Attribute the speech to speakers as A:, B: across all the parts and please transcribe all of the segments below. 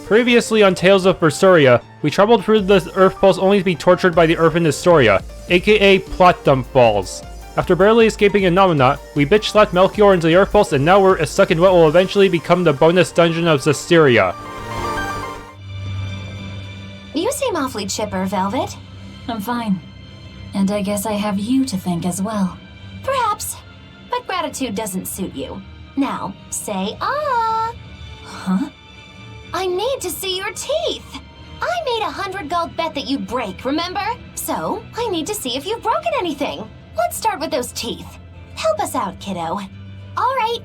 A: Previously on Tales of Berseria, we traveled through the Earth Pulse only to be tortured by the Earthen Historia, aka plot dump balls. After barely escaping Innominat, we bitch-slapped Melchior into the Earth Pulse, and now we're stuck in what will eventually become the bonus dungeon of Zestiria.
B: You seem awfully chipper, Velvet.
C: I'm fine. And I guess I have you to thank as well.
B: Perhaps. But gratitude doesn't suit you. Now, say ah.
C: Huh?
B: I need to see your teeth. I made 100 gold bet that you'd break, remember? So, I need to see if you've broken anything. Let's start with those teeth. Help us out, kiddo.
D: All right.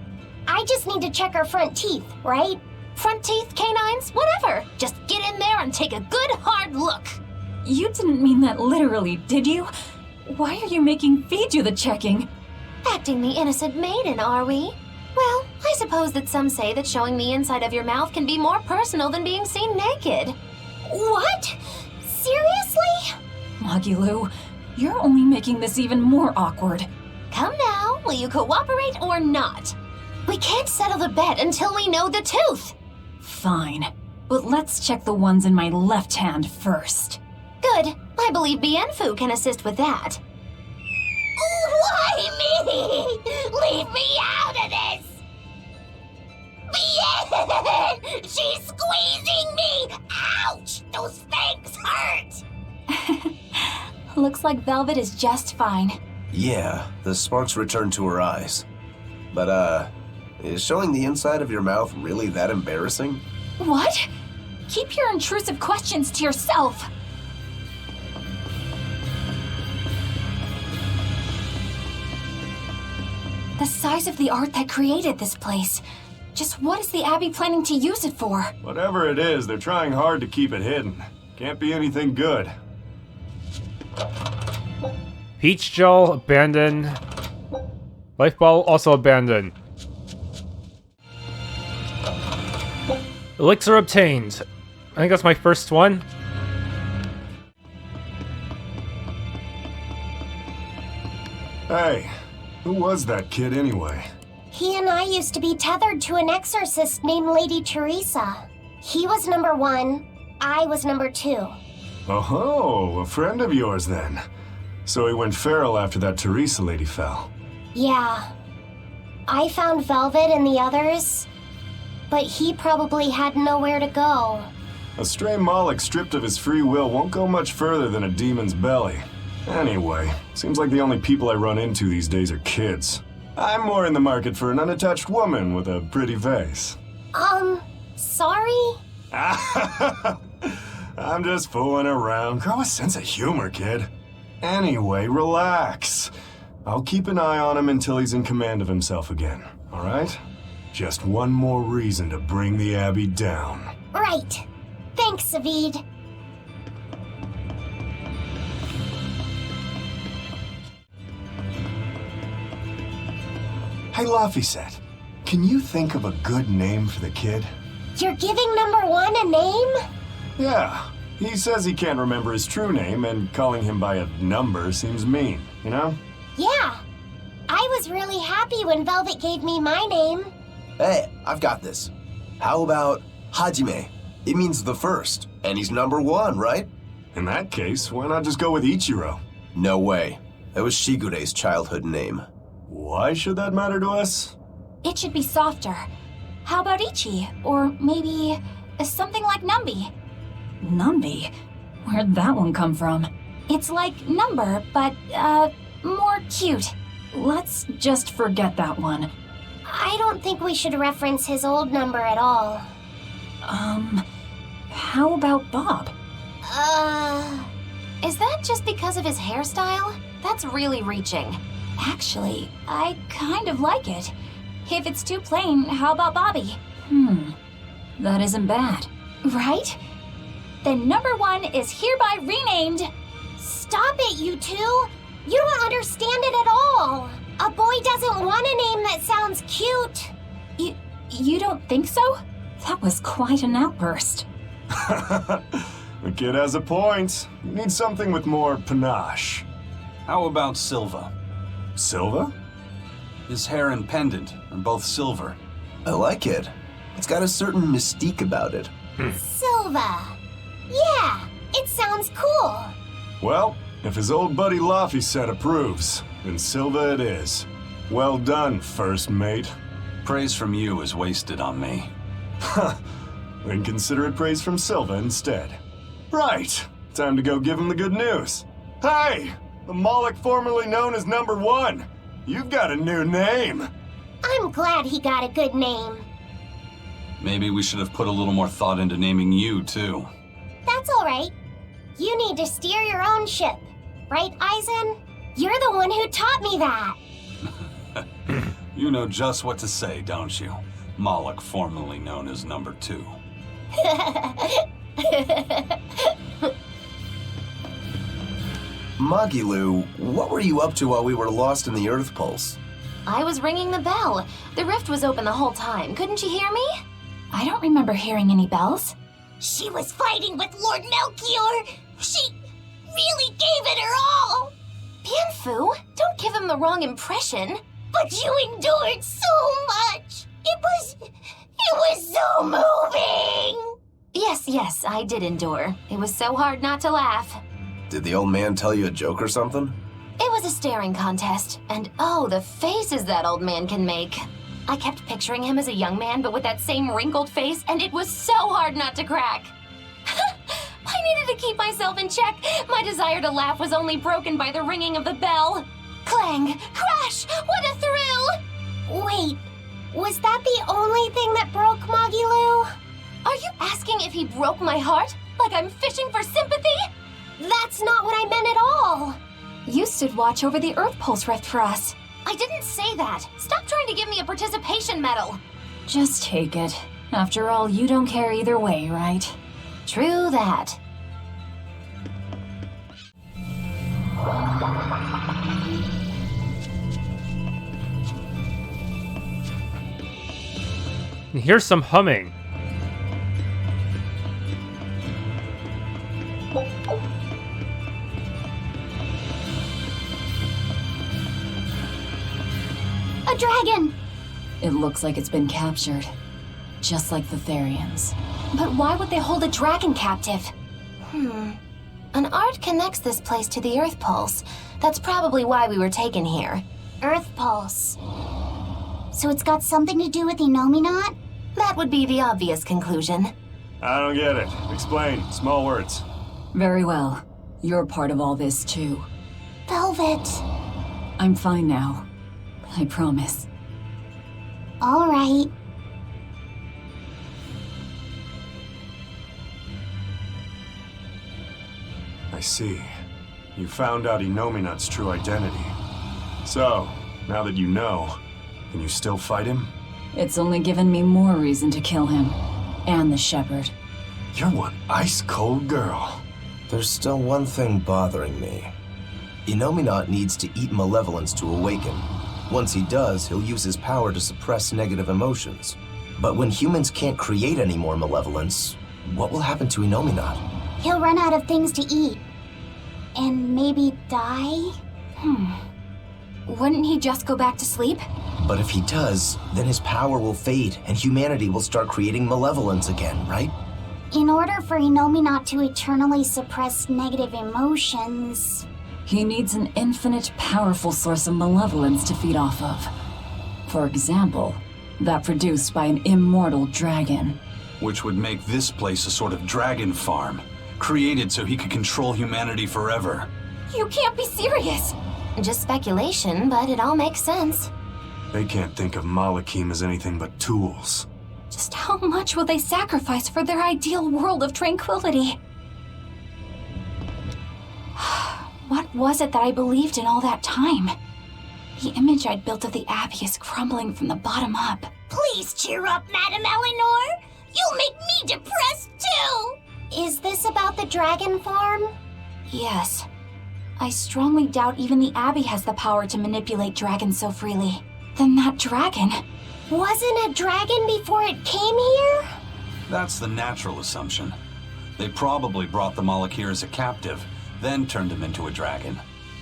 D: I just need to check our front teeth, right?
B: Front teeth, canines, whatever. Just get in there and take a good hard look.
C: You didn't mean that literally, did you? Why are you making me do the checking?
B: Acting the innocent maiden, are we? Well, I suppose that some say that showing the inside of your mouth can be more personal than being seen naked.
D: What? Seriously?
C: Magilou, you're only making this even more awkward.
B: Come now, will you cooperate or not? We can't settle the bet until we know the tooth.
C: Fine, but let's check the ones in my left hand first.
B: Good. I believe Bienfu can assist with that.
D: Why me? Leave me out of this! Bien! She's squeezing me! Ouch! Those fangs hurt!
B: Looks like Velvet is just fine.
E: Yeah, the sparks returned to her eyes. But, is showing the inside of your mouth really that embarrassing?
C: What? Keep your intrusive questions to yourself. The size of the art that created this place. Just what is the Abbey planning to use it for?
F: Whatever it is, they're trying hard to keep it hidden. Can't be anything good.
A: Peach Gel, abandoned. Life Ball, also abandoned. Elixir obtained. I think that's my first one.
F: Hey, who was that kid anyway?
D: He and I used to be tethered to an exorcist named Lady Teresa. He was number 1, I was number 2.
F: Oh, a friend of yours then. So he went feral after that Teresa lady fell.
D: Yeah. I found Velvet and the others, but he probably had nowhere to go.
F: A stray Moloch stripped of his free will won't go much further than a demon's belly. Anyway, seems like the only people I run into these days are kids. I'm more in the market for an unattached woman with a pretty face.
D: Sorry?
F: I'm just fooling around. Grow a sense of humor, kid. Anyway, relax. I'll keep an eye on him until he's in command of himself again, all right? Just one more reason to bring the Abbey down.
D: Right. Thanks, Savid.
F: Hey, Laphicet, can you think of a good name for the kid?
D: You're giving number 1 a name?
F: Yeah. He says he can't remember his true name, and calling him by a number seems mean, you know?
D: Yeah. I was really happy when Velvet gave me my name.
E: Hey, I've got this. How about Hajime? It means the first, and he's number 1, right?
F: In that case, why not just go with Ichiro?
E: No way. That was Shigure's childhood name.
F: Why should that matter to us?
C: It should be softer. How about Ichi? Or maybe something like Numbi? Numbi? Where'd that one come from? It's like number, but, more cute. Let's just forget that one.
D: I don't think we should reference his old number at all.
C: How about Bob?
B: Is that just because of his hairstyle? That's really reaching.
C: Actually, I kind of like it. If it's too plain, how about Bobby? That isn't bad.
B: Right? Then number 1 is hereby renamed.
D: Stop it, you two! You don't understand it at all! A boy doesn't want a name that sounds cute!
C: You don't think so? That was quite an outburst.
F: The kid has a point. You need something with more panache.
G: How about Silva?
F: Silva?
G: His hair and pendant are both silver.
E: I like it. It's got a certain mystique about it.
D: Silva. Yeah, it sounds cool.
F: Well, if his old buddy Laphicet approves, then Silva it is. Well done, first mate.
G: Praise from you is wasted on me.
F: Then consider it praise from Silva instead. Right, time to go give him the good news. Hey, the Moloch formerly known as Number 1. You've got a new name.
D: I'm glad he got a good name.
G: Maybe we should have put a little more thought into naming you, too.
D: That's all right. You need to steer your own ship. Right, Eisen? You're the one who taught me that.
G: You know just what to say, don't you? Moloch, formerly known as Number 2.
E: Magilu, what were you up to while we were lost in the Earth Pulse?
B: I was ringing the bell. The rift was open the whole time. Couldn't you hear me?
C: I don't remember hearing any bells.
D: She was fighting with Lord Melchior. She really gave it her all.
B: Bienfu, don't give him the wrong impression.
D: But you endured so much. It was so moving.
B: Yes, I did endure. It was so hard not to laugh.
E: Did the old man tell you a joke or something?
B: It was a staring contest, and oh, the faces that old man can make. I kept picturing him as a young man, but with that same wrinkled face, and it was so hard not to crack. I needed to keep myself in check. My desire to laugh was only broken by the ringing of the bell. Clang! Crash! What a thrill!
D: Wait, was that the only thing that broke Magilu?
B: Are you asking if he broke my heart? Like I'm fishing for sympathy?
D: That's not what I meant at all.
C: You stood watch over the Earth Pulse rift for us.
B: I didn't say that. Stop trying to give me a participation medal.
C: Just take it. After all, you don't care either way, right?
B: True that.
A: And here's some humming.
D: A dragon!
C: It looks like it's been captured. Just like the Therians.
B: But why would they hold a dragon captive? An art connects this place to the Earth Pulse. That's probably why we were taken here.
D: Earth Pulse. So it's got something to do with Innominat?
B: That would be the obvious conclusion.
F: I don't get it. Explain. Small words.
C: Very well. You're part of all this, too.
D: Velvet.
C: I'm fine now. I promise.
D: All right.
F: I see. You found out Innominat's true identity. So, now that you know, can you still fight him?
C: It's only given me more reason to kill him. And the Shepherd.
F: You're one ice-cold girl.
E: There's still one thing bothering me. Innominat needs to eat Malevolence to awaken. Once he does, he'll use his power to suppress negative emotions. But when humans can't create any more Malevolence, what will happen to Innominat?
D: He'll run out of things to eat. And maybe die?
B: Wouldn't he just go back to sleep?
E: But if he does, then his power will fade and humanity will start creating Malevolence again, right?
D: In order for Innominat to eternally suppress negative emotions...
C: He needs an infinite, powerful source of malevolence to feed off of. For example, that produced by an immortal dragon.
G: Which would make this place a sort of dragon farm, created so he could control humanity forever.
B: You can't be serious! Just speculation, but it all makes sense.
F: They can't think of Malachim as anything but tools.
C: Just how much will they sacrifice for their ideal world of tranquility? What was it that I believed in all that time? The image I'd built of the Abbey is crumbling from the bottom up.
D: Please cheer up, Madame Eleanor! You'll make me depressed, too! Is this about the dragon farm?
C: Yes. I strongly doubt even the Abbey has the power to manipulate dragons so freely. Then that dragon...
D: Wasn't a dragon before it came here?
G: That's the natural assumption. They probably brought the Moloch here as a captive, then turned him into a dragon.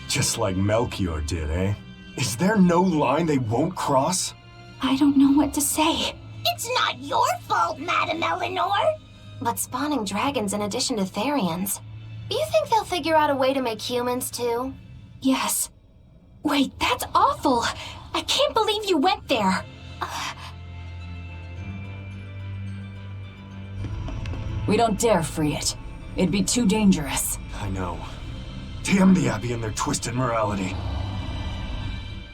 F: Just like Melchior did, eh? Is there no line they won't cross?
C: I don't know what to say.
D: It's not your fault, Madame Eleanor!
B: But spawning dragons in addition to Therians. Do you think they'll figure out a way to make humans too?
C: Yes. Wait, that's awful! I can't believe you went there! We don't dare free it. It'd be too dangerous.
F: I know. Damn the Abbey and their twisted morality.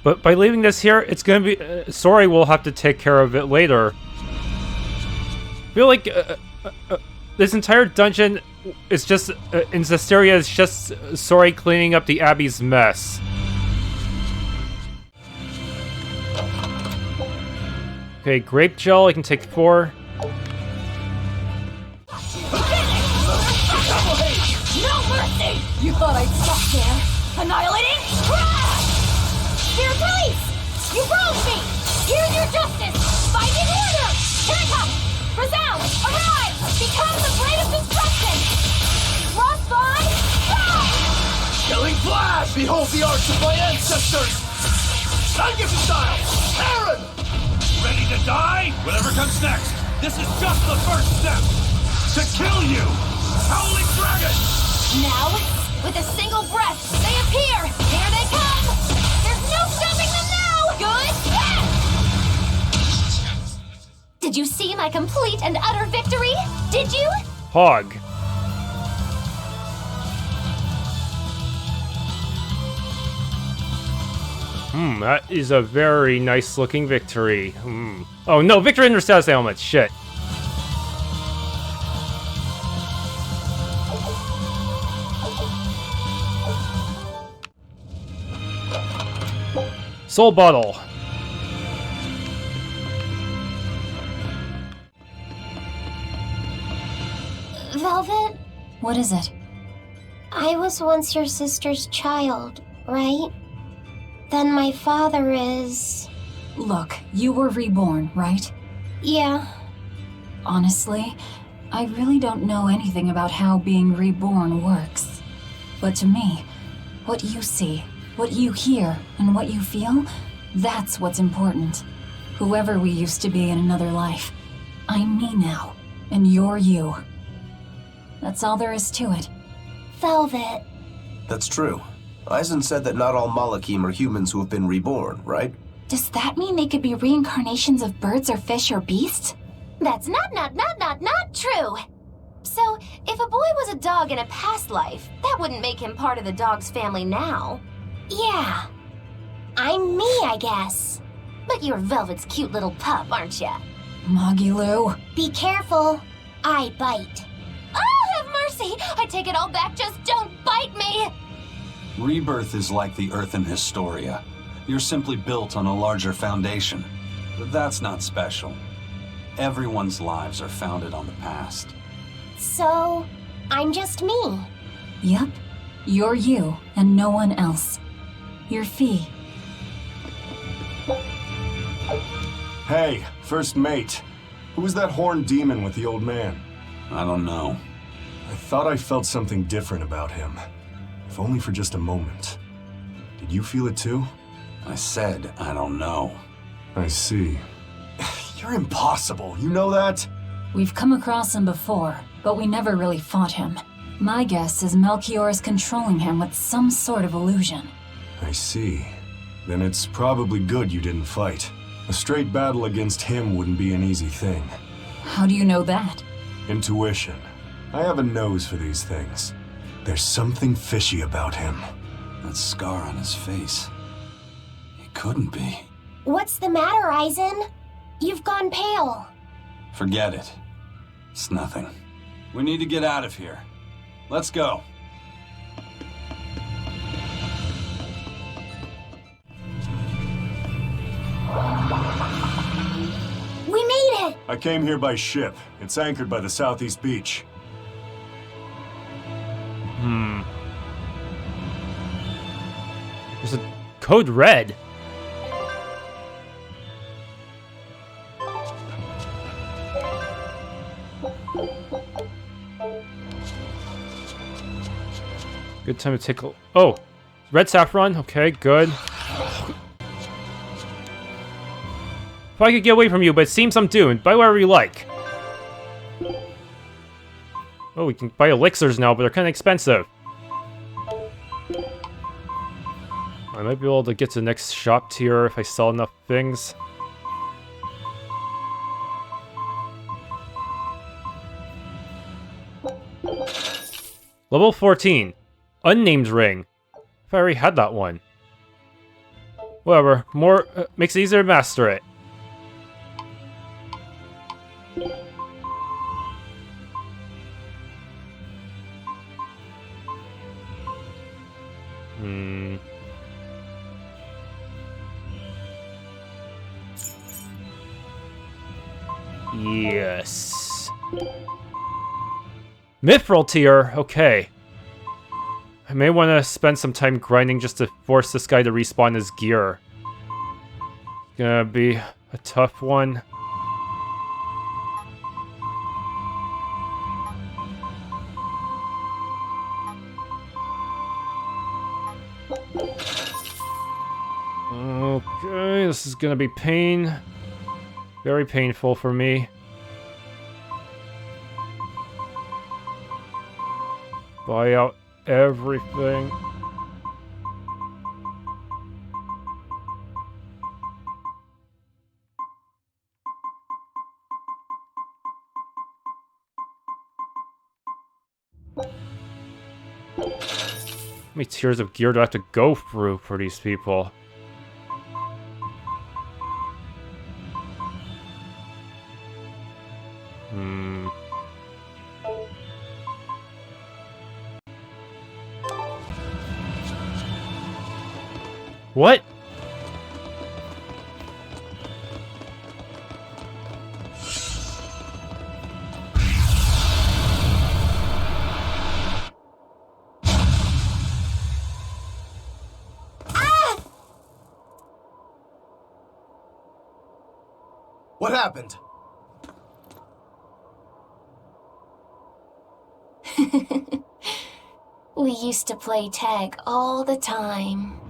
A: But by leaving this here, it's gonna be... Sorry, we'll have to take care of it later. I feel like this entire dungeon is just... in Zestiria is just Sorry cleaning up the Abbey's mess. Okay, grape gel, I can take 4.
C: No mercy! You thought I'd stop there? Annihilating?
D: Dear police! You wronged me! Here's your justice! Binding order! Handcuff! Resound! Arrive! Become the blade of destruction! Frostbond!
H: Killing flash! Behold the arts of my ancestors! Magnificent style! Aaron!
I: Ready to die? Whatever comes next. This is just the first step. To kill you! Howling Dragon!
B: Now, with a single breath, they appear! Here they come! There's no stopping them now! Good! Did you see my complete and utter victory? Did you?
A: Hog. That is a very nice looking victory. Oh no, victory under status ailments, shit. Soul bottle.
D: Velvet,
C: What is it?
D: I was once your sister's child, right? Then my father is...
C: Look, you were reborn, right?
D: Yeah.
C: Honestly, I really don't know anything about how being reborn works. But to me, what you see, what you hear, and what you feel, that's what's important. Whoever we used to be in another life, I'm me now, and you're you. That's all there is to it.
D: Velvet.
E: That's true. Eisen said that not all Malakim are humans who have been reborn, right?
C: Does that mean they could be reincarnations of birds or fish or beasts?
B: That's not true! So, if a boy was a dog in a past life, that wouldn't make him part of the dog's family now.
D: Yeah. I'm me, I guess.
B: But you're Velvet's cute little pup, aren't ya?
C: Moggy
D: Be careful. I bite.
B: Oh, have mercy! I take it all back, just don't bite me!
G: Rebirth is like the Earth in Historia. You're simply built on a larger foundation. But that's not special. Everyone's lives are founded on the past.
D: So, I'm just me.
C: Yep. You're you, and no one else. You're Fee.
F: Hey, first mate. Who was that horned demon with the old man?
G: I don't know.
F: I thought I felt something different about him. If only for just a moment. Did you feel it too?
G: I said I don't know.
F: I see. You're impossible, you know that?
C: We've come across him before, but we never really fought him. My guess is Melchior is controlling him with some sort of illusion.
F: I see. Then it's probably good you didn't fight. A straight battle against him wouldn't be an easy thing.
C: How do you know that?
F: Intuition. I have a nose for these things. There's something fishy about him.
G: That scar on his face. It couldn't be.
D: What's the matter, Eisen? You've gone pale.
G: Forget it. It's nothing. We need to get out of here. Let's go.
D: We made it!
F: I came here by ship. It's anchored by the southeast beach.
A: There's a code red. Good time to take a... Oh! Red saffron. Okay, good. If I could get away from you, but it seems I'm doomed. Buy whatever you like. Oh, we can buy elixirs now, but they're kind of expensive. I might be able to get to the next shop tier if I sell enough things. Level 14. Unnamed ring. If I already had that one. Whatever. More makes it easier to master it. Yes. Mithril tier, okay. I may want to spend some time grinding just to force this guy to respawn his gear. It's gonna be a tough one. Okay, this is gonna be pain. Very painful for me. Buy out everything. How many tiers of gear do I have to go through for these people? What?
E: What happened?
B: We used to play tag all the time.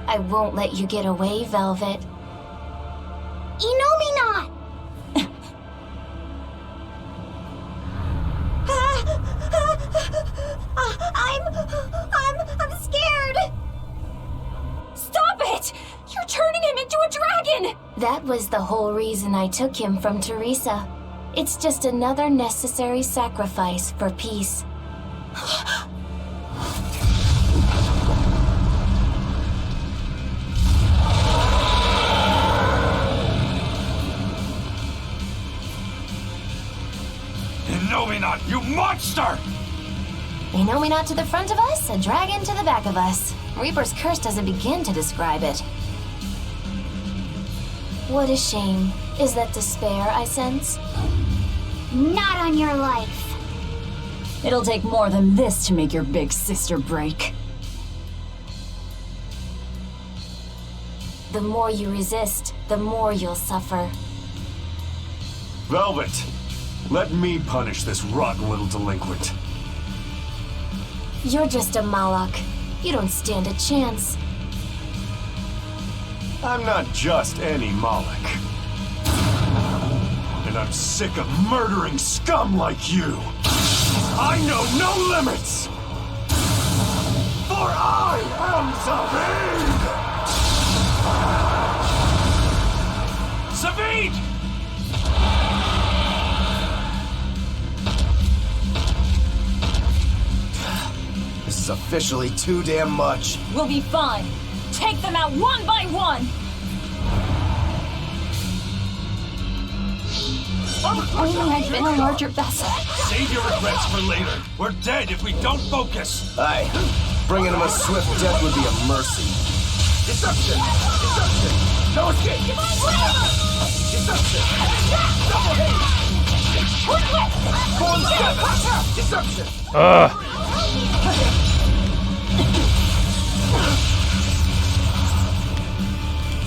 B: I won't let you get away, Velvet.
D: Innominat! I'm scared!
C: Stop it! You're turning him into a dragon!
B: That was the whole reason I took him from Teresa. It's just another necessary sacrifice for peace.
I: Innominat, you monster!
B: Innominat to the front of us, a dragon to the back of us. Reaper's curse doesn't begin to describe it. What a shame. Is that despair I sense?
D: Not on your life.
C: It'll take more than this to make your big sister break.
B: The more you resist, the more you'll suffer.
F: Velvet, let me punish this rotten little delinquent.
B: You're just a Malak. You don't stand a chance.
F: I'm not just any Moloch. And I'm sick of murdering scum like you. I know no limits! For I am Savid!
I: Savid!
E: This is officially too damn much.
C: We'll be fine. Take them out one by one! Only I'd been a larger vessel.
I: Save your regrets for later. We're dead if we don't focus.
E: Aye. Bringing him a swift death would be a mercy.
H: Deception! Deception! No escape! Deception! Double hate! Form step! Deception!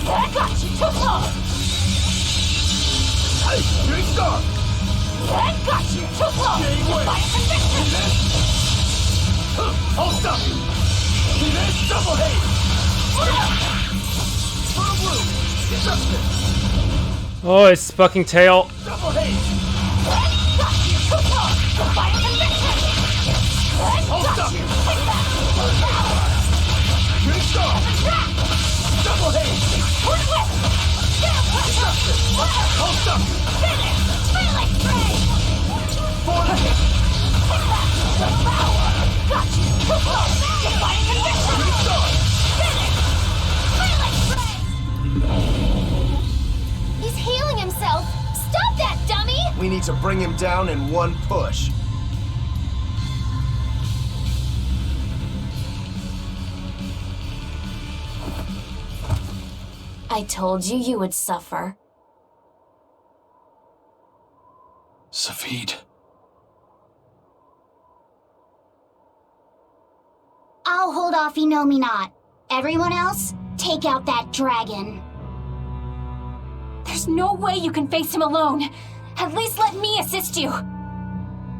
D: That got you too long!
H: Hey, here he comes!
D: That got you too long! By conviction!
H: I'll stop you! See this? Double hate! For the blue! Deception!
A: Oh, his fucking tail.
H: Double haze! Hold up! Shooting star! Double haze! Hold up!
B: He's healing himself. Stop that, dummy!
E: We need to bring him down in one push.
B: I told you you would suffer.
G: Safid.
C: I'll hold off Innominat. Everyone else, take out that dragon.
D: There's no way you can face him alone. At least let me assist you.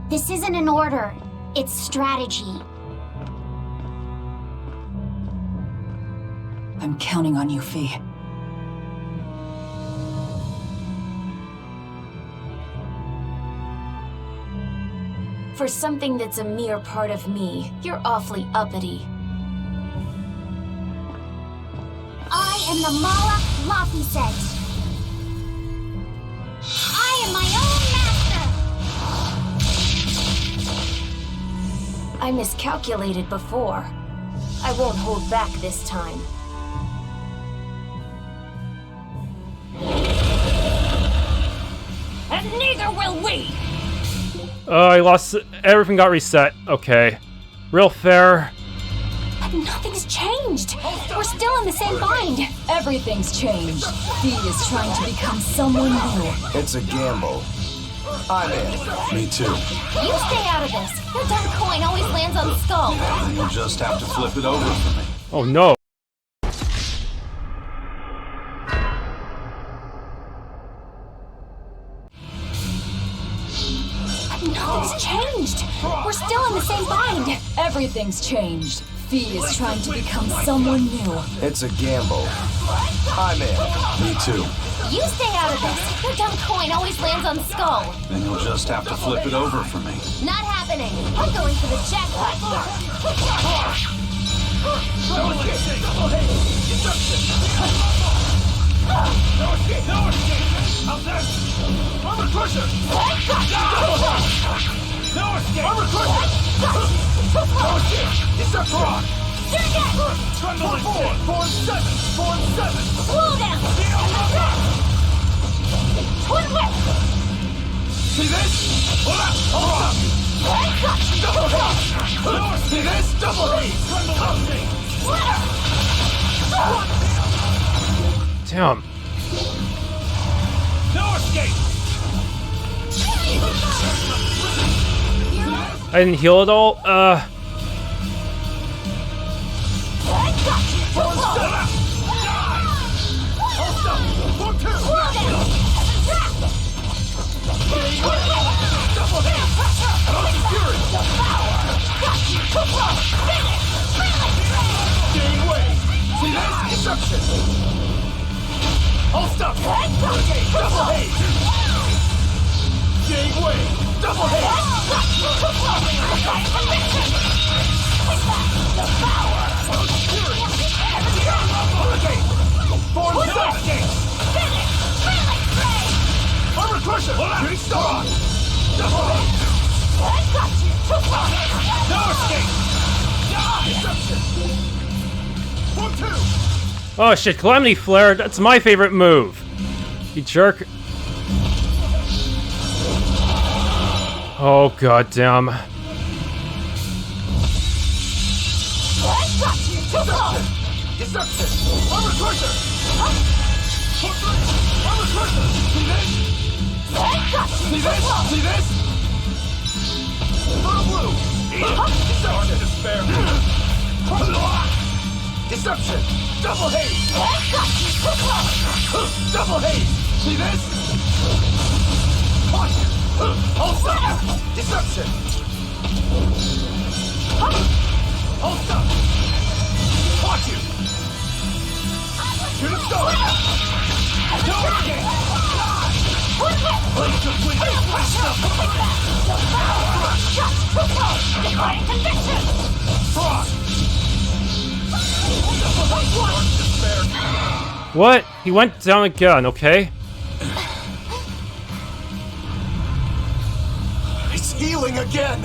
C: This isn't an order. It's strategy.
J: I'm counting on you, Fee.
B: For something that's a mere part of me, you're awfully uppity.
C: I am the Mala Laphicet. I am my own master.
B: I miscalculated before. I won't hold back this time.
D: And neither will we!
A: I lost. Everything got reset. Okay. Real fair.
D: But nothing's changed. We're still in the same bind.
J: Everything's changed. Fee is trying to become someone new.
E: It's a gamble. I'm in.
G: Me too.
B: You stay out of this. Your dumb coin always lands on Skull.
G: And you'll just have to flip it over for me.
A: Oh no.
D: Nothing's changed. We're still in the same bind.
J: Everything's changed. Fee is trying to become someone new.
E: It's a gamble. I'm in.
G: Me too.
B: You stay out of this. Your dumb coin always lands on Skull.
G: Then you'll just have to flip it over for me.
B: Not happening. I'm going for the jackpot here.
I: No escape! How's that? Armor crusher! No escape! Armor crusher! No escape! It's a frog! Trundling! 4 and 7! 4 and 7!
D: Slow down! Twin whip!
I: See this? Hold up! Hold up! Double haze! See this? Double haze! Trundling!
A: Damn.
I: No escape!
A: I didn't heal at all.
H: See this? Deception! Hold up! Double haze! Jade Way! Double haze! Form 7! Armor crusher! Shooting star! Double haze!
I: No escape!
H: Deception! Form 2!
A: Oh shit, Calamity Flare, that's my favorite move. You jerk. Oh goddamn.
H: Deception! Armor crusher! Armor crusher! See this? See this? See this? Photo blue! Deception! Despair! Deception! Double haze! Double haze! See this? Caution! Hold up! Deception! Hold up! Caught you! Shooting star! No escape!
D: Declaring conviction!
A: What? He went down again, okay?
H: It's healing again!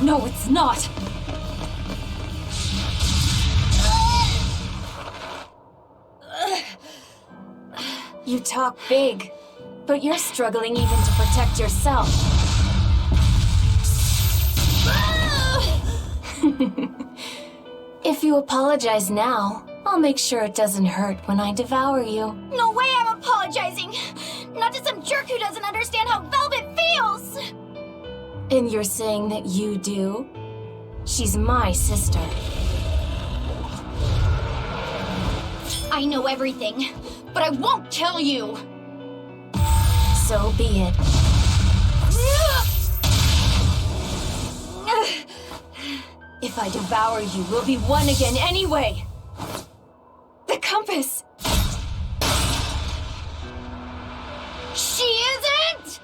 C: No, it's not! You talk big, but you're struggling even to protect yourself. If you apologize now, I'll make sure it doesn't hurt when I devour you.
D: No way I'm apologizing! Not to some jerk who doesn't understand how Velvet feels!
C: And you're saying that you do? She's my sister.
D: I know everything, but I won't tell you!
C: So be it. If I devour you, we'll be one again anyway! The compass!
D: She isn't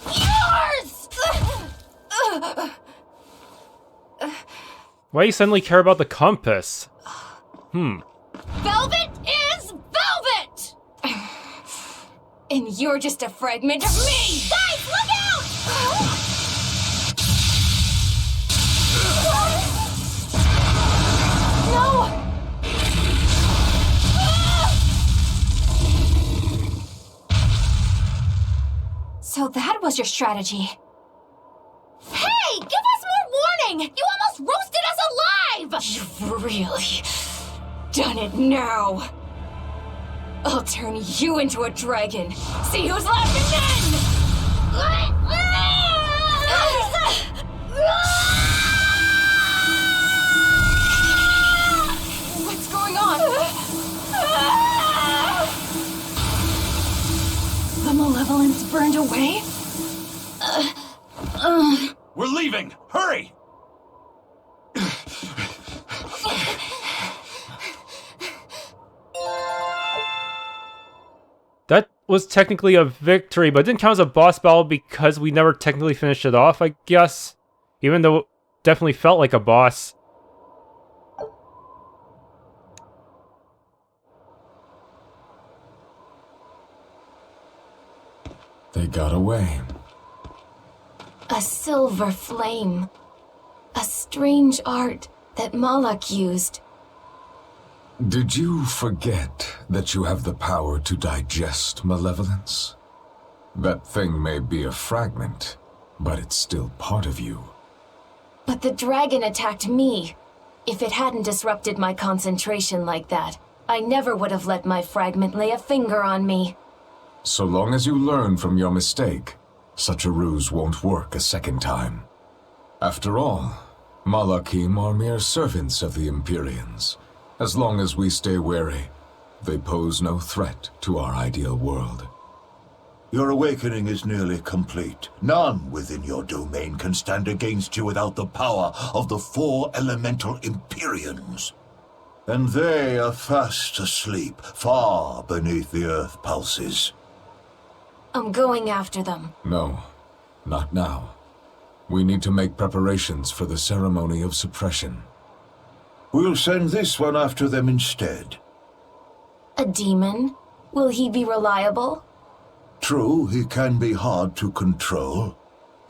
D: yours!
A: Why do you suddenly care about the compass?
D: Velvet is Velvet!
C: And you're just a fragment of me!
D: Guys, look out!
C: No! So that was your strategy.
D: Hey, give us more warning! You almost roasted us alive!
C: You've really done it now. I'll turn you into a dragon. See who's left and then! What's going on? The Malevolence burned away?
G: We're leaving! Hurry!
A: That was technically a victory, but it didn't count as a boss battle because we never technically finished it off, I guess. Even though it definitely felt like a boss.
K: They got away.
C: A silver flame. A strange art that Malak used.
K: Did you forget that you have the power to digest malevolence? That thing may be a fragment, but it's still part of you.
C: But the dragon attacked me. If it hadn't disrupted my concentration like that, I never would have let my fragment lay a finger on me.
K: So long as you learn from your mistake, such a ruse won't work a second time. After all, Malakim are mere servants of the Empyreans. As long as we stay wary, they pose no threat to our ideal world.
H: Your awakening is nearly complete. None within your domain can stand against you without the power of the 4 elemental Empyreans. And they are fast asleep, far beneath the earth pulses.
C: I'm going after them.
K: No, not now. We need to make preparations for the ceremony of suppression.
H: We'll send this one after them instead.
C: A demon? Will he be reliable?
H: True, he can be hard to control.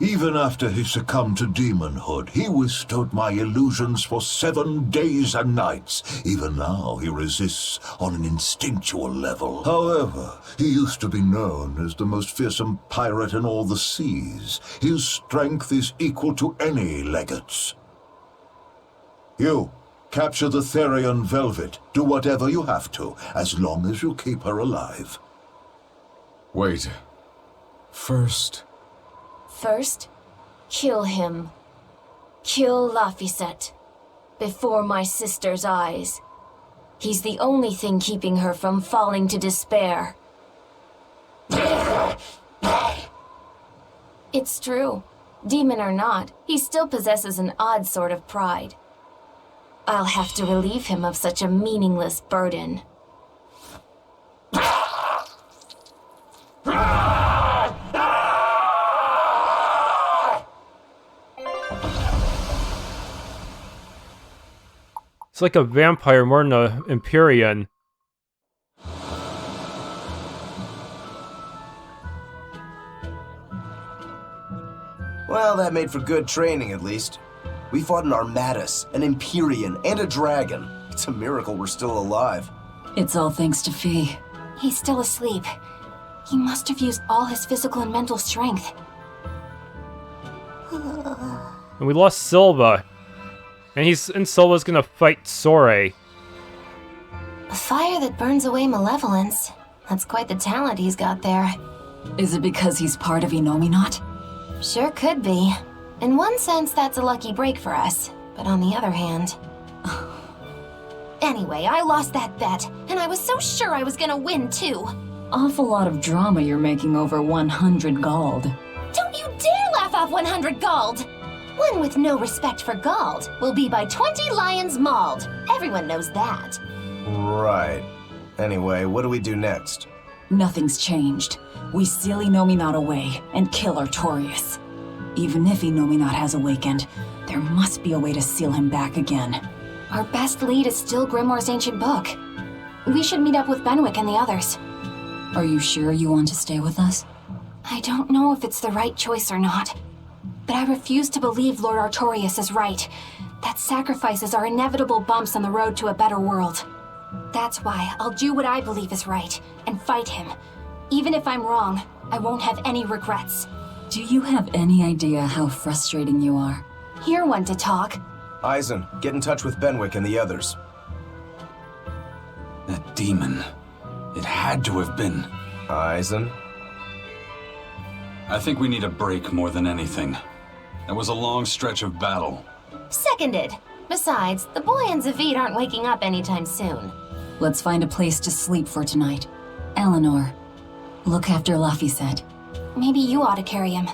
H: Even after he succumbed to demonhood, he withstood my illusions for 7 days and nights. Even now, he resists on an instinctual level. However, he used to be known as the most fearsome pirate in all the seas. His strength is equal to any legate's. You, capture the Therian Velvet. Do whatever you have to, as long as you keep her alive.
K: Wait. First,
C: kill him. Kill Laphicet. Before my sister's eyes. He's the only thing keeping her from falling to despair. It's true. Demon or not, he still possesses an odd sort of pride.
B: I'll have to relieve him of such a meaningless burden.
A: It's like a vampire more than an Empyrean.
E: Well, that made for good training, at least. We fought an Armatus, an Empyrean, and a dragon. It's a miracle we're still alive.
J: It's all thanks to Fee.
C: He's still asleep. He must have used all his physical and mental strength.
A: And we lost Silva. And Silva's gonna fight Sore.
B: A fire that burns away malevolence. That's quite the talent he's got there.
J: Is it because he's part of Innominat?
B: Sure could be. In one sense, that's a lucky break for us. But on the other hand... Anyway, I lost that bet, and I was so sure I was gonna win, too.
J: Awful lot of drama you're making over 100 gold.
B: Don't you dare laugh off 100 gold! One with no respect for gold will be by 20 lions mauled. Everyone knows that.
E: Right. Anyway, what do we do next?
J: Nothing's changed. We seal Innominat away and kill Artorius. Even if Innominat has awakened, there must be a way to seal him back again.
C: Our best lead is still Grimoire's ancient book. We should meet up with Benwick and the others.
J: Are you sure you want to stay with us?
C: I don't know if it's the right choice or not. But I refuse to believe Lord Artorius is right. That sacrifices are inevitable bumps on the road to a better world. That's why I'll do what I believe is right, and fight him. Even if I'm wrong, I won't have any regrets.
J: Do you have any idea how frustrating you are?
C: Hear one to talk.
E: Eisen, get in touch with Benwick and the others.
G: That demon. It had to have been.
E: Eisen?
G: I think we need a break more than anything. That was a long stretch of battle.
B: Seconded. Besides, the boy and Zavid aren't waking up anytime soon.
J: Let's find a place to sleep for tonight. Eleanor, look after Laphicet.
C: Maybe you ought to carry him.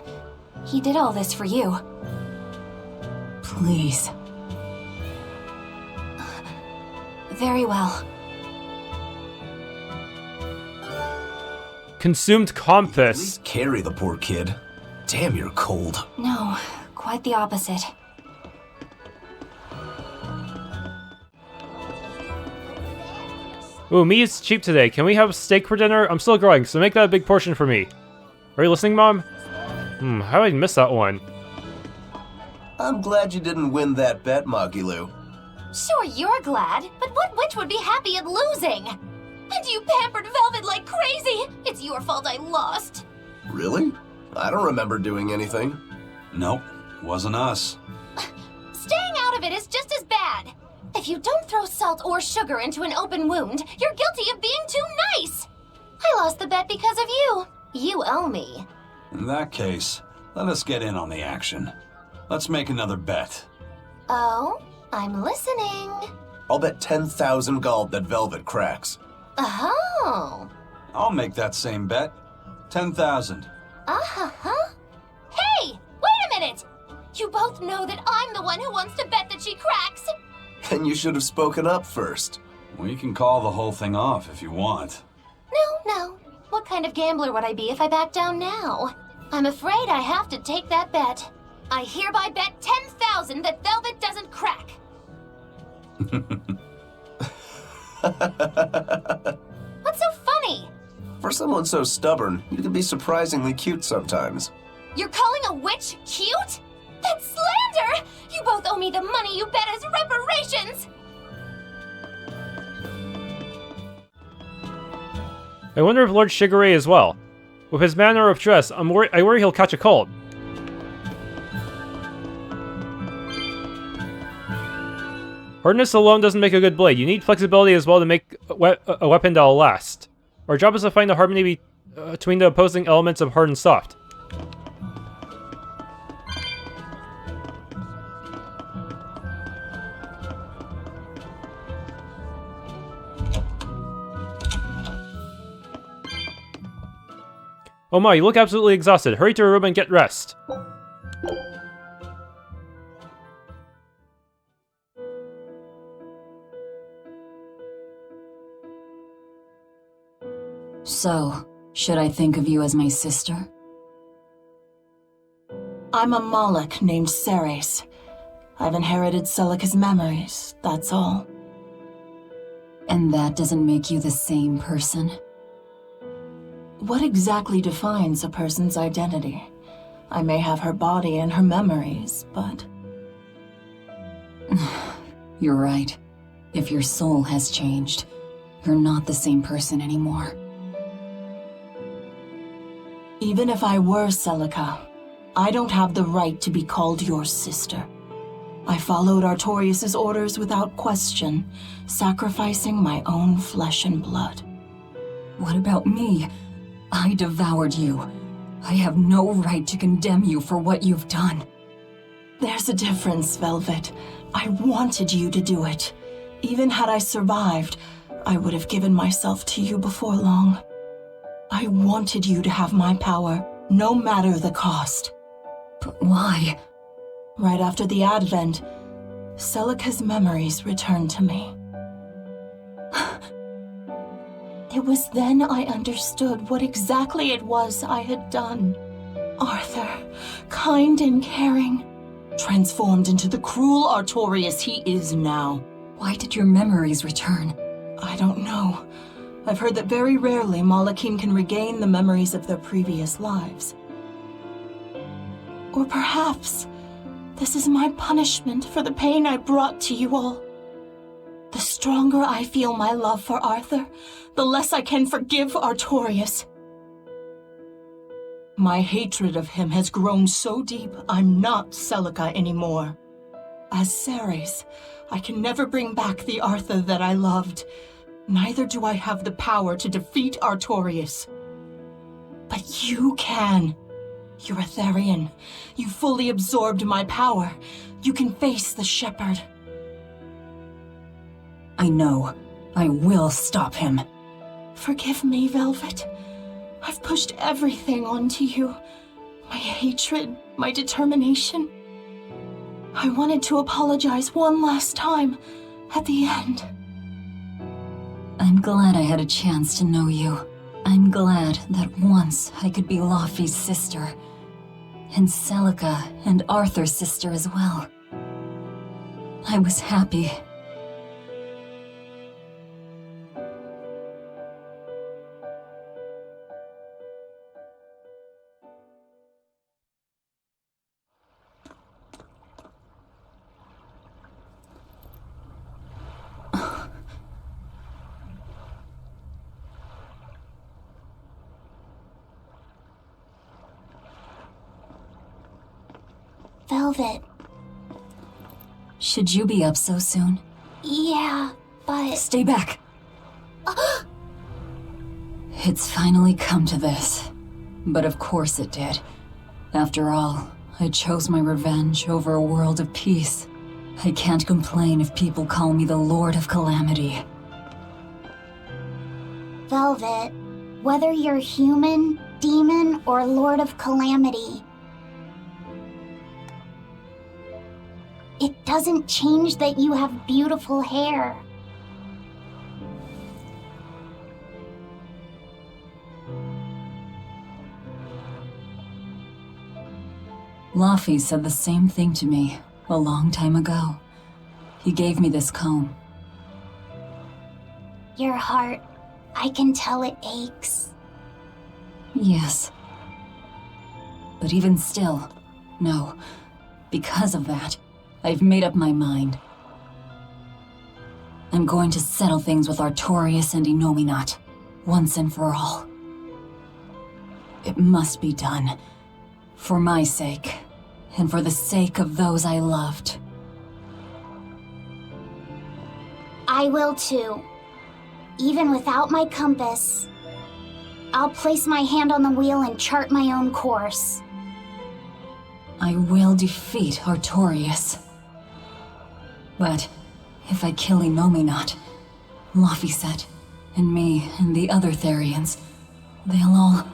C: He did all this for you.
J: Please.
C: Very well.
A: Consumed
E: At
A: compass.
E: least carry the poor kid. Damn, you're cold.
C: No, quite the opposite.
A: Ooh, meat is cheap today. Can we have steak for dinner? I'm still growing, so make that a big portion for me. Are you listening, Mom? How did I miss that one?
E: I'm glad you didn't win that bet, Magilu.
B: Sure, you're glad, but what witch would be happy at losing? And you pampered Velvet like crazy! It's your fault I lost.
E: Really? I don't remember doing anything.
G: Nope, wasn't us.
B: Staying out of it is just as bad. If you don't throw salt or sugar into an open wound, you're guilty of being too nice. I lost the bet because of you. You owe me.
G: In that case, let us get in on the action. Let's make another bet.
B: Oh, I'm listening.
E: I'll bet 10,000 gold that Velvet cracks.
B: Oh.
G: I'll make that same bet. 10,000.
B: Uh-huh. Hey, wait a minute! You both know that I'm the one who wants to bet that she cracks.
E: Then you should have spoken up first.
G: We can call the whole thing off if you want.
B: No. What kind of gambler would I be if I back down now? I'm afraid I have to take that bet. I hereby bet 10,000 that Velvet doesn't crack. What's so funny?
E: For someone so stubborn, you can be surprisingly cute sometimes.
B: You're calling a witch cute? That's slander! You both owe me the money you bet as reparations!
A: I wonder if Lord Shigure as well. With his manner of dress, I worry he'll catch a cold. Hardness alone doesn't make a good blade. You need flexibility as well to make a weapon that'll last. Our job is to find the harmony between the opposing elements of hard and soft. Oh my, you look absolutely exhausted. Hurry to your room and get rest.
J: So, should I think of you as my sister?
L: I'm a Moloch named Ceres. I've inherited Celica's memories, that's all.
J: And that doesn't make you the same person?
L: What exactly defines a person's identity? I may have her body and her memories, but...
J: You're right. If your soul has changed, you're not the same person anymore.
L: Even if I were Celica, I don't have the right to be called your sister. I followed Artorius' orders without question, sacrificing my own flesh and blood.
J: What about me? I devoured you. I have no right to condemn you for what you've done.
L: There's a difference, Velvet. I wanted you to do it. Even had I survived, I would have given myself to you before long. I wanted you to have my power, no matter the cost.
J: But why?
L: Right after the Advent, Celica's memories returned to me. It was then I understood what exactly it was I had done. Arthur, kind and caring, transformed into the cruel Artorius he is now.
J: Why did your memories return?
L: I don't know. I've heard that very rarely Malachim can regain the memories of their previous lives. Or perhaps this is my punishment for the pain I brought to you all. The stronger I feel my love for Arthur, the less I can forgive Artorius. My hatred of him has grown so deep, I'm not Celica anymore. As Ceres, I can never bring back the Arthur that I loved. Neither do I have the power to defeat Artorius. But you can. You're Etherian. You fully absorbed my power. You can face the Shepherd.
J: I know. I will stop him.
L: Forgive me, Velvet. I've pushed everything onto you. My hatred, my determination. I wanted to apologize one last time, at the end.
J: I'm glad I had a chance to know you. I'm glad that once I could be Laufey's sister. And Celica and Arthur's sister as well. I was happy.
B: Velvet.
J: Should you be up so soon?
B: Yeah, but...
J: Stay back! It's finally come to this. But of course it did. After all, I chose my revenge over a world of peace. I can't complain if people call me the Lord of Calamity.
B: Velvet, whether you're human, demon, or Lord of Calamity, it doesn't change that you have beautiful hair.
J: Laphicet said the same thing to me a long time ago. He gave me this comb.
B: Your heart, I can tell it aches.
J: Yes. But even still, no. Because of that, I've made up my mind. I'm going to settle things with Artorius and Innominat, once and for all. It must be done. For my sake, and for the sake of those I loved.
B: I will too. Even without my compass, I'll place my hand on the wheel and chart my own course.
J: I will defeat Artorius. But if I kill Innominat, Laphicet, and me and the other Therians, they'll all...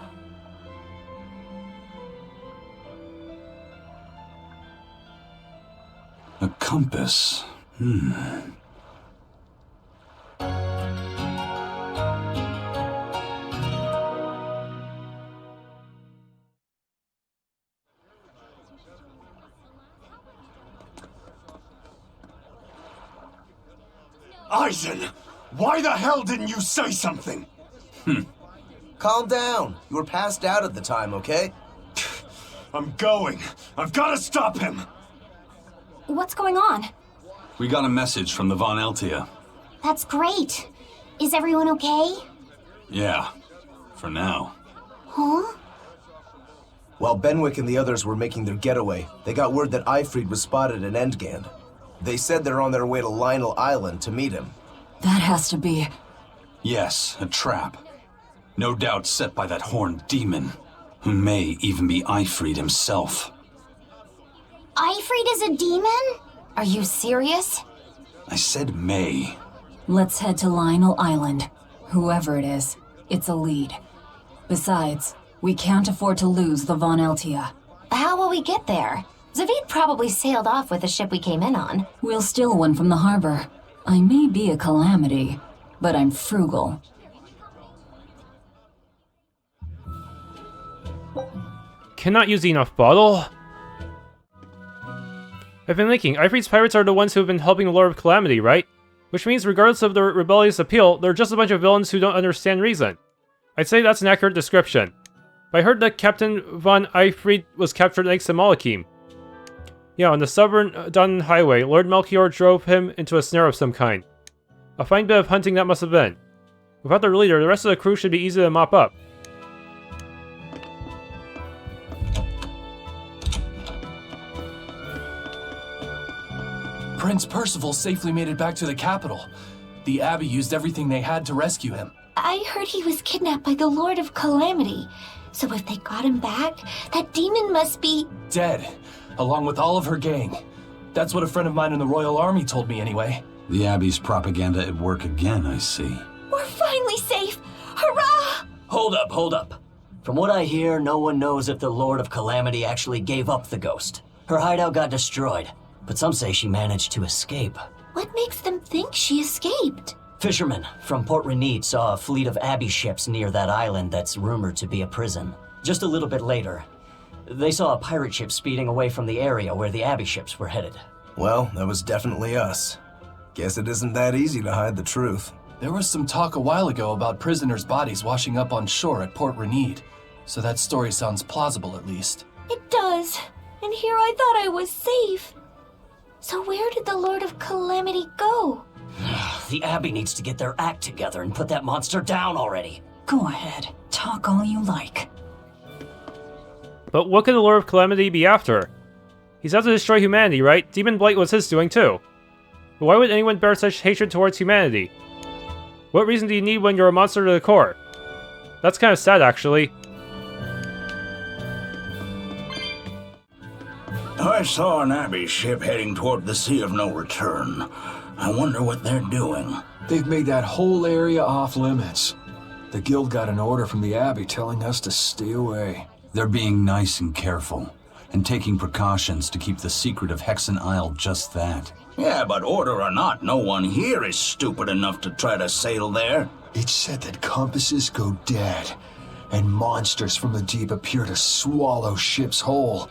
G: A compass.
F: Eisen! Why the hell didn't you say something?
E: Calm down. You were passed out at the time, okay?
F: I'm going. I've got to stop him!
C: What's going on?
G: We got a message from the Von Eltia.
D: That's great. Is everyone okay?
G: Yeah, for now.
D: Huh?
E: While Benwick and the others were making their getaway, they got word that Aifread was spotted in Endgand. They said they're on their way to Lionel Island to meet him.
J: That has to be...
G: Yes, a trap. No doubt set by that horned demon, who may even be Aifread himself.
D: Aifread is a demon? Are you serious?
G: I said may.
J: Let's head to Lionel Island. Whoever it is, it's a lead. Besides, we can't afford to lose the Von Eltia.
B: How will we get there? Zavid probably sailed off with the ship we came in on.
J: We'll steal one from the harbor. I may be a calamity, but I'm frugal.
A: Cannot use enough bottle. I've been thinking, Aifread's pirates are the ones who have been helping the Lord of Calamity, right? Which means regardless of their rebellious appeal, they're just a bunch of villains who don't understand reason. I'd say that's an accurate description. But I heard that Captain von Aifread was captured next to Malakim. Yeah, on the stubborn Dun Highway, Lord Melchior drove him into a snare of some kind. A fine bit of hunting that must have been. Without their leader, the rest of the crew should be easy to mop up.
M: Prince Percival safely made it back to the capital. The Abbey used everything they had to rescue him.
D: I heard he was kidnapped by the Lord of Calamity. So if they got him back, that demon must be...
M: Dead, along with all of her gang. That's what a friend of mine in the Royal Army told me anyway.
G: The Abbey's propaganda at work again, I see.
D: We're finally safe! Hurrah!
N: Hold up. From what I hear, no one knows if the Lord of Calamity actually gave up the ghost. Her hideout got destroyed, but some say she managed to escape.
D: What makes them think she escaped?
N: Fishermen from Port Renede saw a fleet of Abbey ships near that island that's rumored to be a prison. Just a little bit later, they saw a pirate ship speeding away from the area where the Abbey ships were headed.
E: Well, that was definitely us. Guess it isn't that easy to hide the truth.
M: There was some talk a while ago about prisoners' bodies washing up on shore at Port Renede, so that story sounds plausible at least.
D: It does. And here I thought I was safe. So where did the Lord of Calamity go?
N: The Abbey needs to get their act together and put that monster down already.
J: Go ahead. Talk all you like.
A: But what could the Lord of Calamity be after? He's out to destroy humanity, right? Daemonblight was his doing too. But why would anyone bear such hatred towards humanity? What reason do you need when you're a monster to the core? That's kind of sad, actually.
O: I saw an Abbey ship heading toward the Sea of No Return. I wonder what they're doing.
M: They've made that whole area off limits. The guild got an order from the Abbey telling us to stay away.
G: They're being nice and careful, and taking precautions to keep the secret of Hexen Isle just that.
O: Yeah, but order or not, no one here is stupid enough to try to sail there.
M: It's said that compasses go dead, and monsters from the deep appear to swallow ships whole.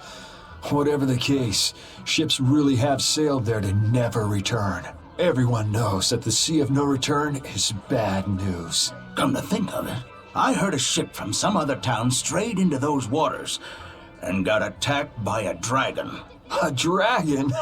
M: Whatever the case, ships really have sailed there to never return. Everyone knows that the Sea of No Return is bad news.
O: Come to think of it, I heard a ship from some other town strayed into those waters and got attacked by a dragon.
M: A dragon?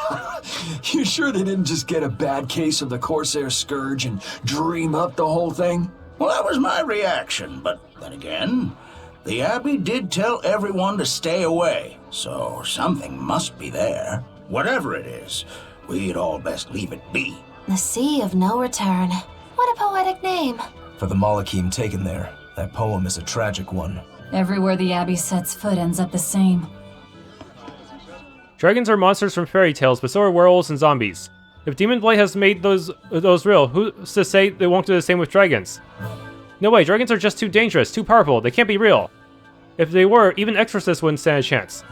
M: You sure they didn't just get a bad case of the Corsair Scourge and dream up the whole thing?
O: Well, that was my reaction, but then again, the Abbey did tell everyone to stay away, so something must be there. Whatever it is, we'd all best leave it be.
B: The Sea of No Return. What a poetic name.
E: For the Malakim taken there, that poem is a tragic one.
J: Everywhere the Abbey sets foot ends up the same.
A: Dragons are monsters from fairy tales, but so are werewolves and zombies. If Daemonblight has made those real, who's to say they won't do the same with dragons? No way, dragons are just too dangerous, too powerful, they can't be real. If they were, even exorcists wouldn't stand a chance.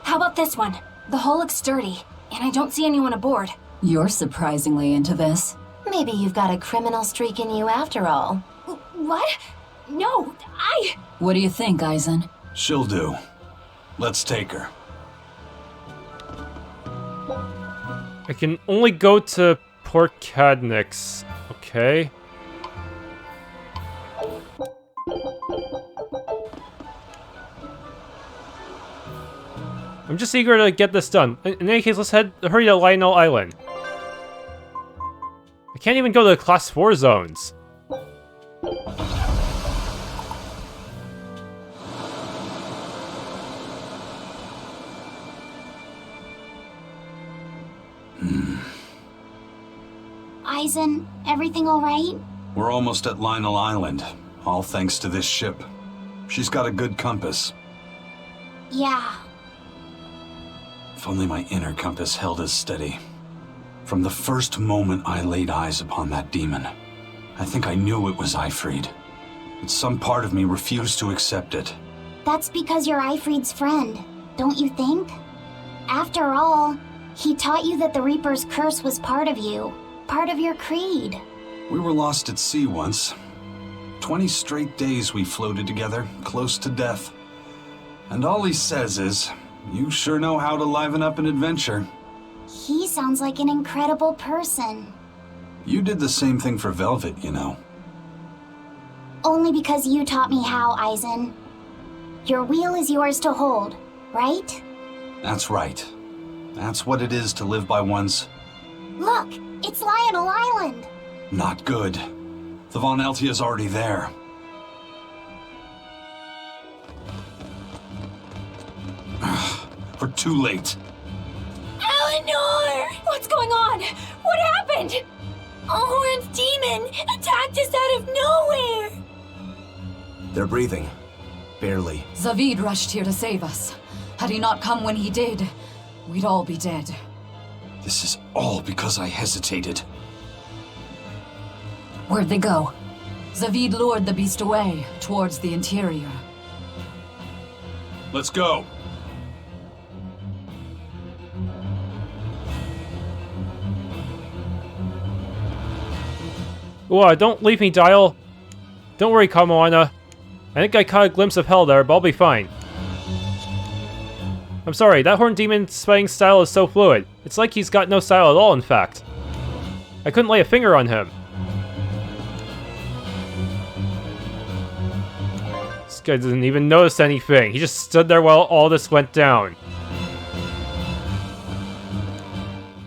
C: How about this one? The hull looks sturdy, and I don't see anyone aboard.
J: You're surprisingly into this.
B: Maybe you've got a criminal streak in you after all.
C: What? No,
J: What do you think, Eisen?
G: She'll do. Let's take her.
A: I can only go to Port Cadnix. Okay. I'm just eager to get this done. In any case, let's hurry to Lionel Island. I can't even go to the Class 4 zones.
C: Eisen, everything alright?
G: We're almost at Lionel Island, all thanks to this ship. She's got a good compass.
C: Yeah.
G: If only my inner compass held as steady. From the first moment I laid eyes upon that demon, I think I knew it was Aifread. But some part of me refused to accept it.
C: That's because you're Aifread's friend, don't you think? After all, he taught you that the Reaper's curse was part of you, part of your creed.
G: We were lost at sea once. 20 straight days we floated together, close to death. And all he says is, "You sure know how to liven up an adventure."
C: He sounds like an incredible person.
G: You did the same thing for Velvet, you know.
C: Only because you taught me how, Eisen. Your wheel is yours to hold, right?
G: That's right. That's what it is to live by one's...
C: Look, it's Lionel Island.
G: Not good. The Von Eltia's already there. We're too late.
D: Eleanor! What's going on? What happened? A horned demon attacked us out of nowhere!
E: They're breathing. Barely.
J: Zavid rushed here to save us. Had he not come when he did, we'd all be dead.
G: This is all because I hesitated.
J: Where'd they go? Zavid lured the beast away, towards the interior.
G: Let's go.
A: Whoa, don't leave me, Dial. Don't worry, Kamoana. I think I caught a glimpse of hell there, but I'll be fine. I'm sorry, that horned demon's fighting style is so fluid. It's like he's got no style at all, in fact. I couldn't lay a finger on him. This guy didn't even notice anything. He just stood there while all this went down.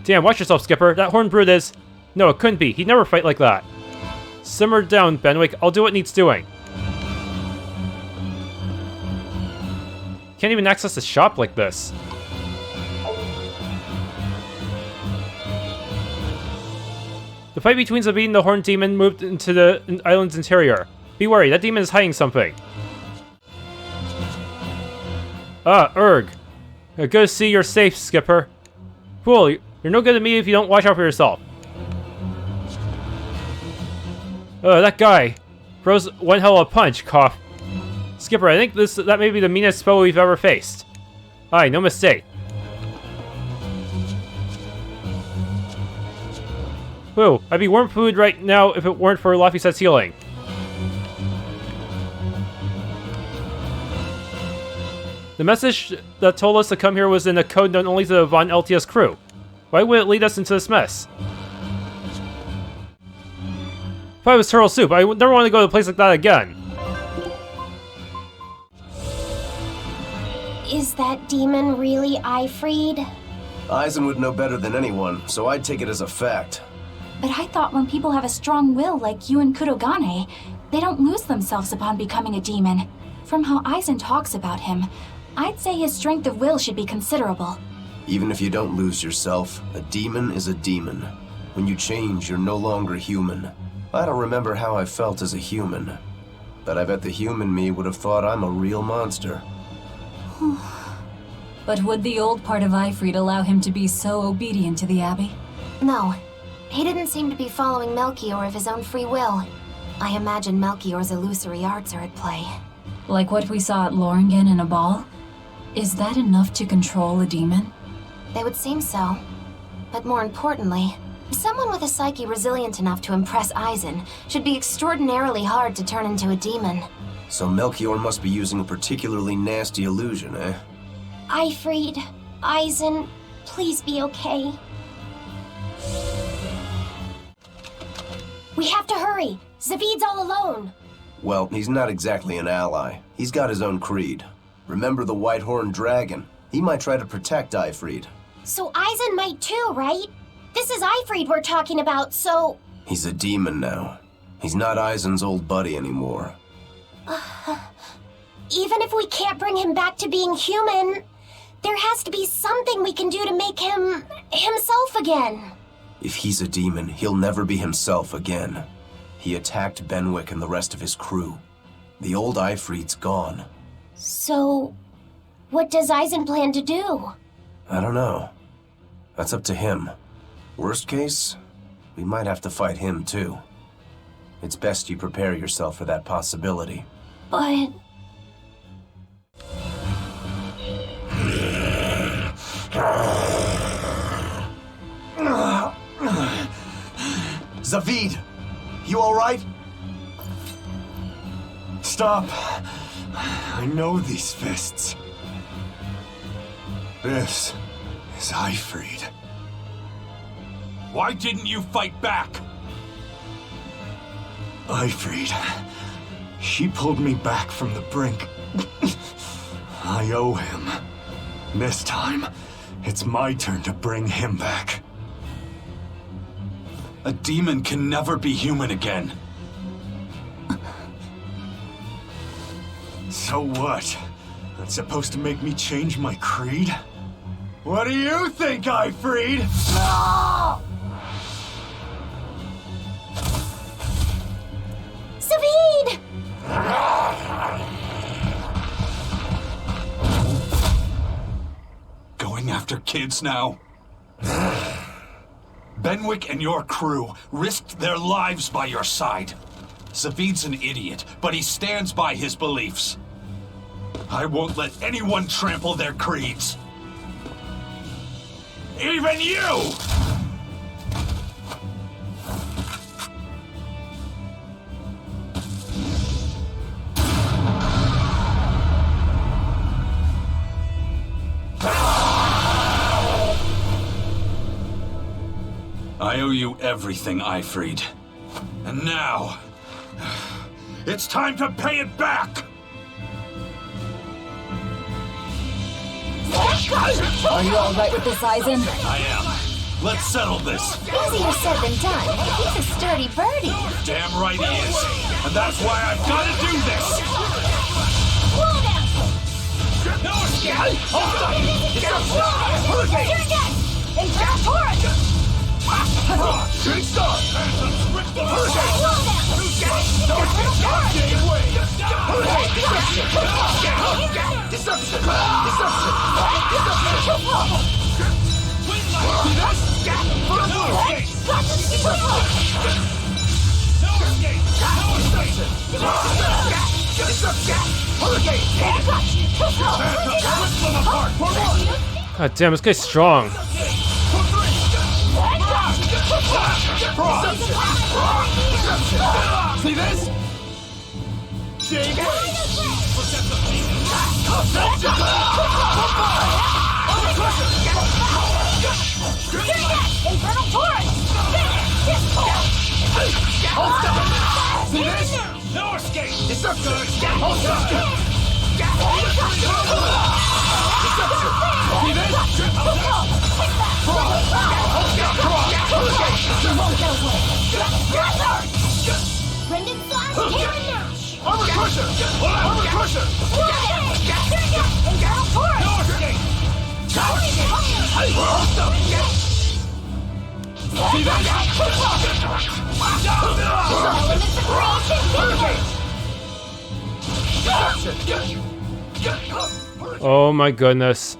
A: Damn, watch yourself, Skipper. That horned brute is... No, it couldn't be. He'd never fight like that. Simmer down, Benwick. I'll do what needs doing. Can't even access the shop like this. The fight between Zavid and the horned demon moved into the island's interior. Be wary, that demon is hiding something. Ah, Urg. Good to see you're safe, Skipper. Fool, you're no good to me if you don't watch out for yourself. That guy throws one hell of a punch, cough. Skipper, I think that may be the meanest foe we've ever faced. Aye, no mistake. Whew, I'd be warm food right now if it weren't for Laphicet's healing. The message that told us to come here was in a code known only to the Von Eltia's crew. Why would it lead us into this mess? If I was turtle soup, I would never want to go to a place like that again.
C: Is that demon really Aifread?
E: Eisen would know better than anyone, so I'd take it as a fact.
C: But I thought when people have a strong will like you and Kurogane, they don't lose themselves upon becoming a demon. From how Eisen talks about him, I'd say his strength of will should be considerable.
E: Even if you don't lose yourself, a demon is a demon. When you change, you're no longer human. I don't remember how I felt as a human, but I bet the human me would have thought I'm a real monster.
J: But would the old part of Aifread allow him to be so obedient to the Abbey?
B: No. He didn't seem to be following Melchior of his own free will. I imagine Melchior's illusory arts are at play.
J: Like what we saw at Loringen and Aball? Is that enough to control a demon?
B: They would seem so. But more importantly, someone with a psyche resilient enough to impress Eisen should be extraordinarily hard to turn into a demon.
E: So Melchior must be using a particularly nasty illusion, eh?
C: Aifread, Eisen, please be okay.
D: We have to hurry. Zavid's all alone.
E: Well, he's not exactly an ally. He's got his own creed. Remember the White-Horned Dragon? He might try to protect Aifread.
D: So Eisen might too, right? This is Aifread we're talking about, so...
E: He's a demon now. He's not Eisen's old buddy anymore.
D: Even if we can't bring him back to being human, there has to be something we can do to make him... himself again.
E: If he's a demon, he'll never be himself again. He attacked Benwick and the rest of his crew. The old Aifread's gone.
D: So... what does Eisen plan to do?
E: I don't know. That's up to him. Worst case, we might have to fight him too. It's best you prepare yourself for that possibility.
D: But...
E: Zavid! You alright?
F: Stop! I know these fists. This is Aifread.
G: Why didn't you fight back?
F: Aifread. She pulled me back from the brink. I owe him. This time, it's my turn to bring him back.
G: A demon can never be human again.
F: So what? That's supposed to make me change my creed? What do you think, Aifread?
D: Zavid!
G: Going after kids now? Benwick and your crew risked their lives by your side. Zavid's an idiot, but he stands by his beliefs. I won't let anyone trample their creeds. Even you! I owe you everything, Aifread. And now, it's time to pay it back!
J: Are you alright with this, Eisen?
G: I am. Let's settle this.
D: Easier said than done. He's a sturdy birdie.
G: Damn right he is. And that's why I've got to do this.
I: No escape! Hold up! It's a hurricane!
D: Here again! Imperatorus!
I: Shooting star! Hurricane! Hurricane! Deception! Deception!
A: God damn, this guy's strong.
I: See this?
D: Infernal Torrent!
I: See this? No escape! Deception! Hold up! See this?
D: Brendan Slash, Karen Nash!
I: Armor Crusher! Armor Crusher!
D: Infernal Torrent!
I: No escape! Hold up! See that?
A: Oh my goodness.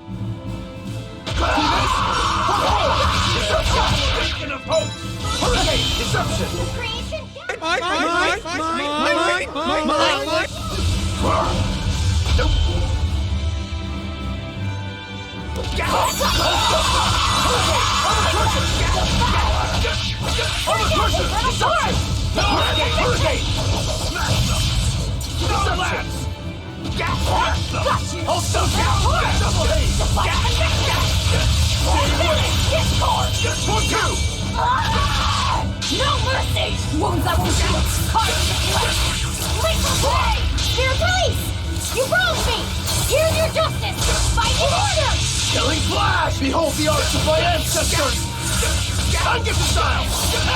D: No mercy! Wounds that won't heal. Lethal play! Here, Calix! You wronged me! Here's your justice! Fight in order!
I: Killing flash! Behold the arts of my ancestors! Ungift style!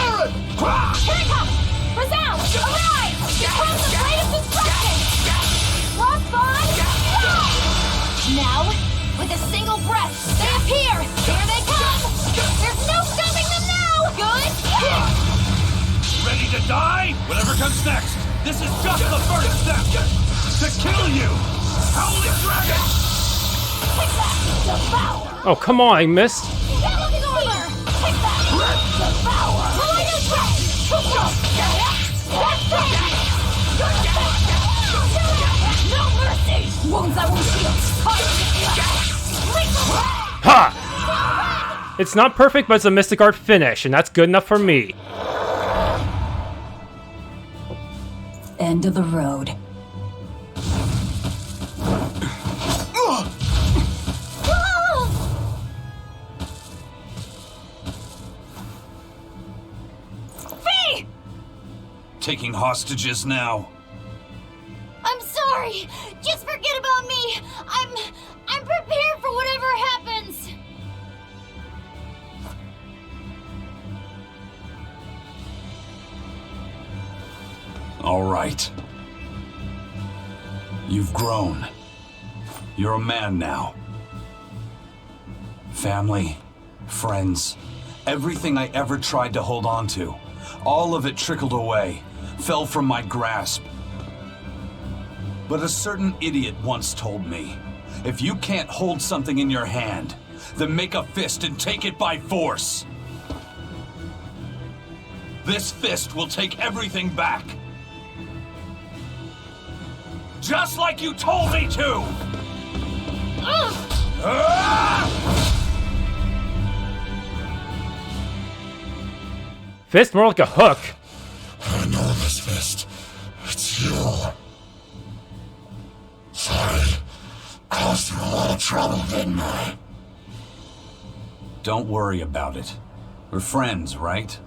I: Aaron!
D: Handcuff! Resound! Arise! Become the blade of destruction! Lost bond! Now, with a single breath, they appear! Here they come! There's no stopping them now! Good?
I: Ready to die? Whatever comes next, this is just the first step! To kill you! Howling Dragon!
D: Take that! Devour!
A: Oh, come on, I missed.
D: Devil's Armor! Take that! Devour! Lionel Threat! No mercy! Wounds that won't heal!
A: Ha! It's not perfect, but it's a Mystic Art finish, and that's good enough for me.
J: End of the road.
G: Taking hostages now.
D: I'm sorry. Just forget about me. I'm prepared for whatever happens.
G: All right. You've grown. You're a man now. Family, friends, everything I ever tried to hold on to, all of it trickled away, fell from my grasp. But a certain idiot once told me, if you can't hold something in your hand, then make a fist and take it by force. This fist will take everything back. Just like you told me to!
A: Fist more like a hook.
H: I know this fist. It's you. Sorry. Caused you a lot of trouble, didn't I?
G: Don't worry about it. We're friends, right?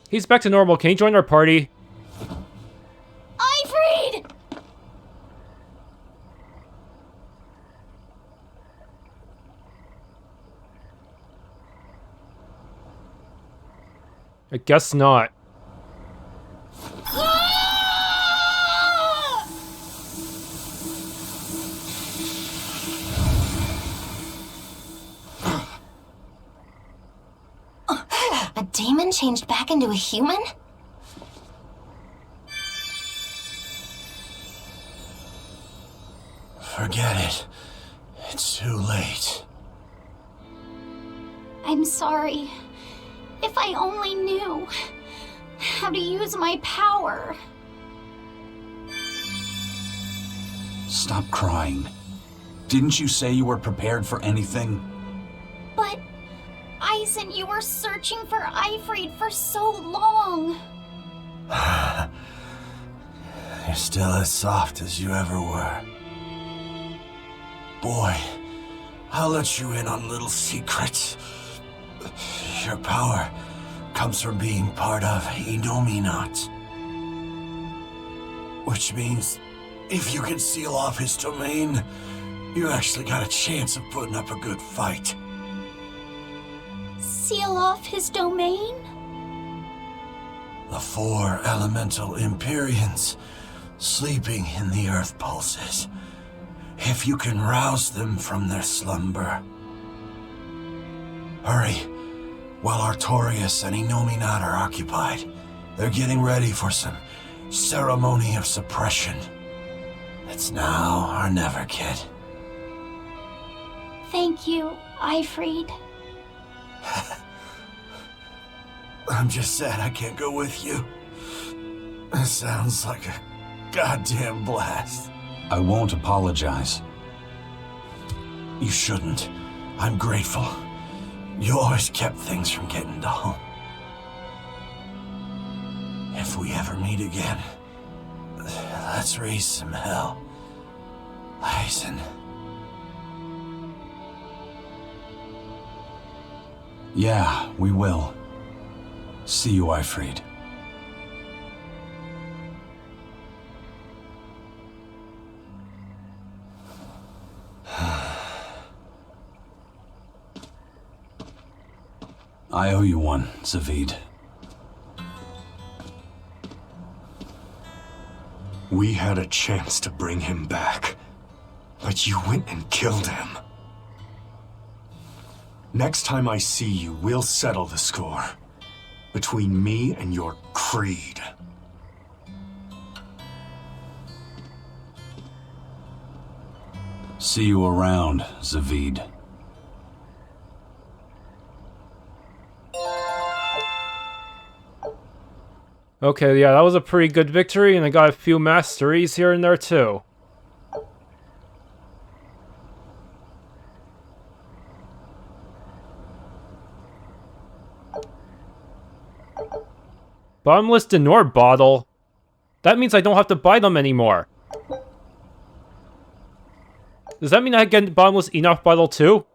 A: He's back to normal. Can he join our party?
D: Aifread!
A: I guess not.
B: A demon changed back into a human?
E: Forget it. It's too late.
C: I'm sorry. If I only knew how to use my power.
G: Stop crying. Didn't you say you were prepared for anything?
C: But Eisen, you were searching for Aifread for so long.
E: You're still as soft as you ever were. Boy, I'll let you in on little secrets. Your power comes from being part of Innominat. Which means, if you can seal off his domain, you actually got a chance of putting up a good fight.
C: Seal off his domain?
E: The 4 elemental Empyreans sleeping in the earth pulses. If you can rouse them from their slumber. Hurry, while Artorius and Innominat are occupied. They're getting ready for some ceremony of suppression. It's now or never, kid.
C: Thank you, Aifread.
E: I'm just sad I can't go with you. It sounds like a goddamn blast.
G: I won't apologize.
E: You shouldn't. I'm grateful. You always kept things from getting to home. If we ever meet again, let's raise some hell. Eisen.
G: Yeah, we will. See you, Aifread. I owe you one, Zavid.
F: We had a chance to bring him back, but you went and killed him. Next time I see you, we'll settle the score. Between me and your creed.
G: See you around, Zavid.
A: Okay, yeah, that was a pretty good victory, and I got a few masteries here and there too. Bottomless Denor bottle? That means I don't have to buy them anymore. Does that mean I get Bottomless Enoch bottle too?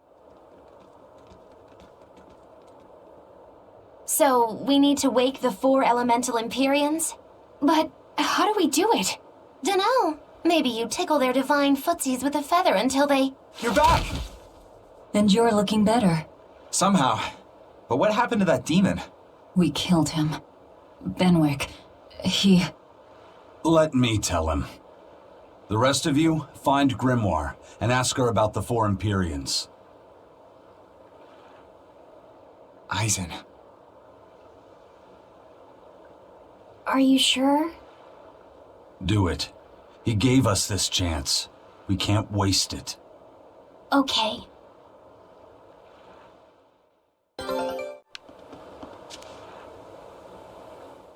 B: So, we need to wake the 4 elemental Empyreans? But how do we do it? Dunno. Maybe you tickle their divine footsies with a feather until they...
P: You're back!
J: And you're looking better.
P: Somehow. But what happened to that demon?
J: We killed him. Benwick, he...
G: Let me tell him. The rest of you, find Grimoire and ask her about the 4 Empyreans.
P: Eisen.
B: Are you sure?
G: Do it. He gave us this chance. We can't waste it.
B: Okay.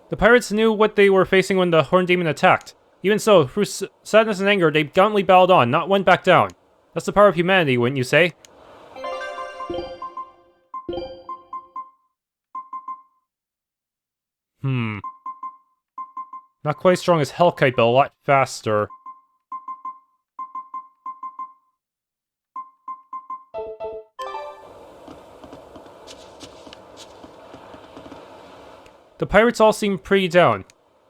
A: The pirates knew what they were facing when the Horn Demon attacked. Even so, through sadness and anger, they gallantly battled on, not one back down. That's the power of humanity, wouldn't you say? Not quite as strong as Hellkite, but a lot faster. The pirates all seem pretty down.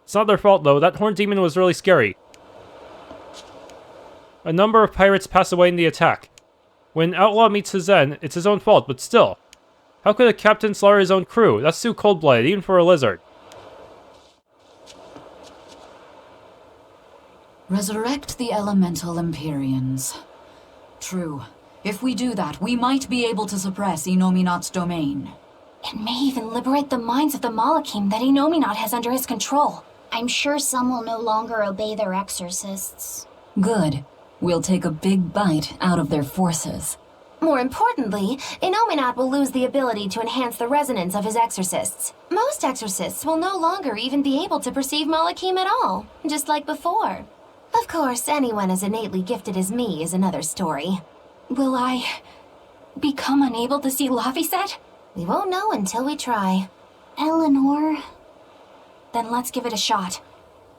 A: It's not their fault though, that Horn Demon was really scary. A number of pirates pass away in the attack. When an outlaw meets his end, it's his own fault, but still. How could a captain slaughter his own crew? That's too cold-blooded, even for a lizard.
J: Resurrect the elemental Empyreans. True. If we do that, we might be able to suppress Innominat's domain.
C: It may even liberate the minds of the Malachim that Innominat has under his control.
D: I'm sure some will no longer obey their exorcists.
J: Good. We'll take a big bite out of their forces.
B: More importantly, Innominat will lose the ability to enhance the resonance of his exorcists. Most exorcists will no longer even be able to perceive Malachim at all, just like before. Of course, anyone as innately gifted as me is another story.
C: Will I become unable to see Laphicet?
B: We won't know until we try.
D: Eleanor...
C: Then let's give it a shot.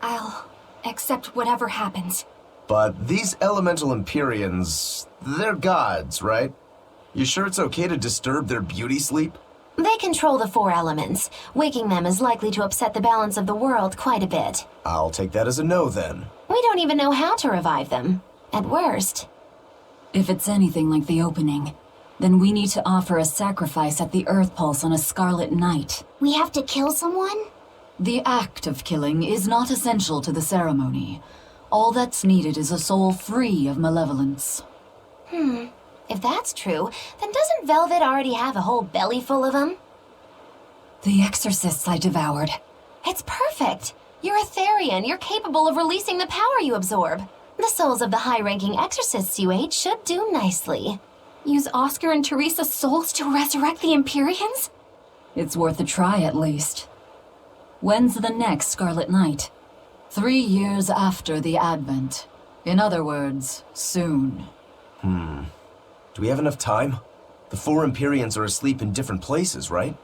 C: I'll accept whatever happens.
E: But these elemental Empyreans, they're gods, right? You sure it's okay to disturb their beauty sleep?
B: They control the 4 elements. Waking them is likely to upset the balance of the world quite a bit.
E: I'll take that as a no then.
B: We don't even know how to revive them. At worst.
J: If it's anything like the opening, then we need to offer a sacrifice at the Earth Pulse on a Scarlet Night.
D: We have to kill someone?
J: The act of killing is not essential to the ceremony. All that's needed is a soul free of malevolence.
B: If that's true, then doesn't Velvet already have a whole belly full of them?
J: The exorcists I devoured.
B: It's perfect! You're a Therian. You're capable of releasing the power you absorb. The souls of the high-ranking exorcists you ate should do nicely.
C: Use Oscar and Teresa's souls to resurrect the Empyreans?
J: It's worth a try at least. When's the next Scarlet Night? 3 years after the Advent. In other words, soon.
E: Do we have enough time? The 4 Empyreans are asleep in different places, right?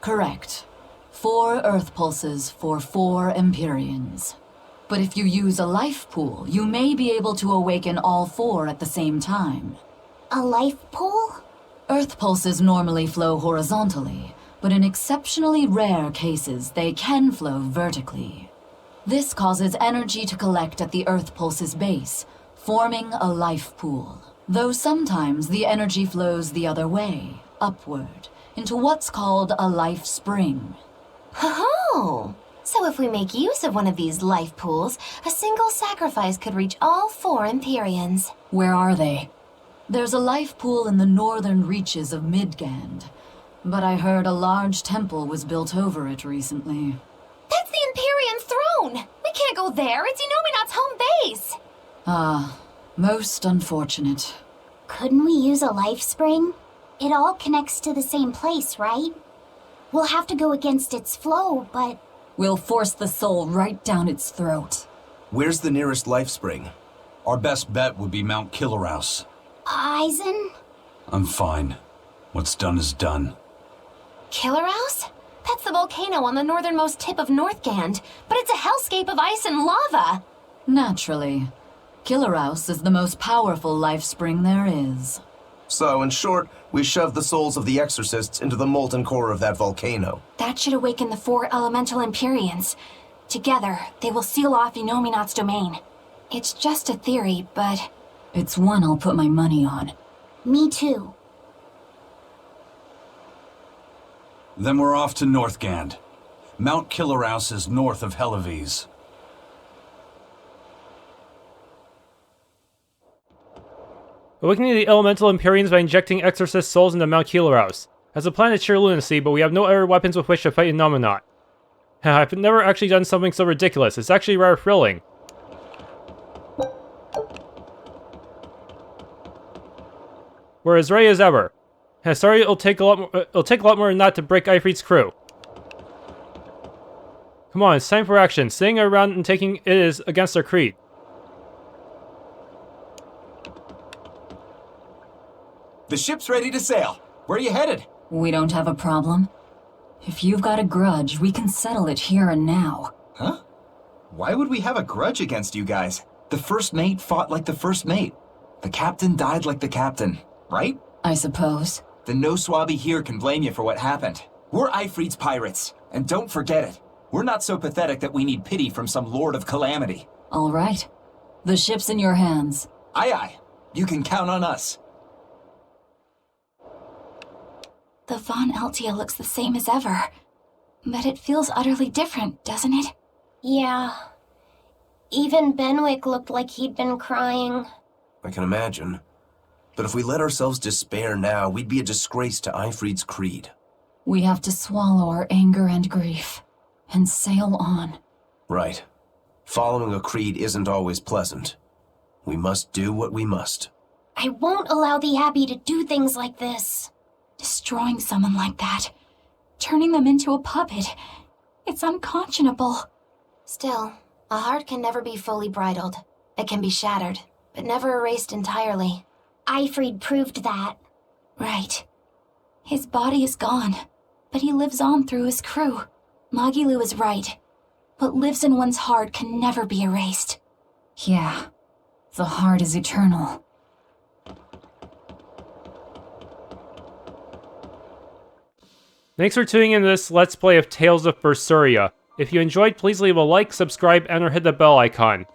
J: Correct. 4 Earth Pulses for 4 Empyreans. But if you use a life pool, you may be able to awaken all 4 at the same time.
D: A life pool?
J: Earth Pulses normally flow horizontally, but in exceptionally rare cases, they can flow vertically. This causes energy to collect at the Earth Pulse's base, forming a life pool. Though sometimes the energy flows the other way, upward, into what's called a life spring.
B: Oh! So if we make use of one of these life pools, a single sacrifice could reach all 4 Empyreans.
J: Where are they? There's a life pool in the northern reaches of Midgand, but I heard a large temple was built over it recently.
B: That's the Empyrean throne! We can't go there, it's Innominat's home base!
J: Ah, most unfortunate.
D: Couldn't we use a life spring? It all connects to the same place, right? We'll have to go against its flow, but...
J: We'll force the soul right down its throat.
E: Where's the nearest life spring?
G: Our best bet would be Mount Killerhouse.
D: Eisen?
G: I'm fine. What's done is done.
B: Killerhouse? That's the volcano on the northernmost tip of Northgand, but it's a hellscape of ice and lava!
J: Naturally. Killerhouse is the most powerful life spring there is.
E: So, in short, we shove the souls of the exorcists into the molten core of that volcano.
C: That should awaken the 4 elemental Empyreans. Together, they will seal off Innominat's domain. It's just a theory, but...
J: It's one I'll put my money on.
D: Me too.
G: Then we're off to Northgand. Mount Killerhouse is north of Hellkite.
A: Awakening the elemental Empyreans by injecting exorcist souls into Mount Killerhouse. As a plan, it's sheer lunacy, but we have no other weapons with which to fight Innominat. I've never actually done something so ridiculous. It's actually rather thrilling. We're as ready as ever. Sorry, it'll take a lot more than that to break Aifread's crew. Come on, it's time for action. Sitting around and taking it is against our creed.
P: The ship's ready to sail. Where are you headed?
J: We don't have a problem. If you've got a grudge, we can settle it here and now.
P: Huh? Why would we have a grudge against you guys? The first mate fought like the first mate. The captain died like the captain, right?
J: I suppose.
P: Then no swabby here can blame you for what happened. We're Aifread's pirates, and don't forget it. We're not so pathetic that we need pity from some Lord of Calamity.
J: All right. The ship's in your hands.
P: Aye aye. You can count on us.
C: The Von Eltia looks the same as ever. But it feels utterly different, doesn't it?
D: Yeah. Even Benwick looked like he'd been crying.
E: I can imagine. But if we let ourselves despair now, we'd be a disgrace to Aifread's creed.
J: We have to swallow our anger and grief, and sail on.
E: Right. Following a creed isn't always pleasant. We must do what we must.
D: I won't allow the Abbey to do things like this.
C: Destroying someone like that. Turning them into a puppet. It's unconscionable.
B: Still, a heart can never be fully bridled. It can be shattered, but never erased entirely.
D: Aifread proved that.
C: Right. His body is gone, but he lives on through his crew. Magilu is right. What lives in one's heart can never be erased.
J: Yeah. The heart is eternal.
A: Thanks for tuning in to this Let's Play of Tales of Berseria. If you enjoyed, please leave a like, subscribe, and or hit the bell icon.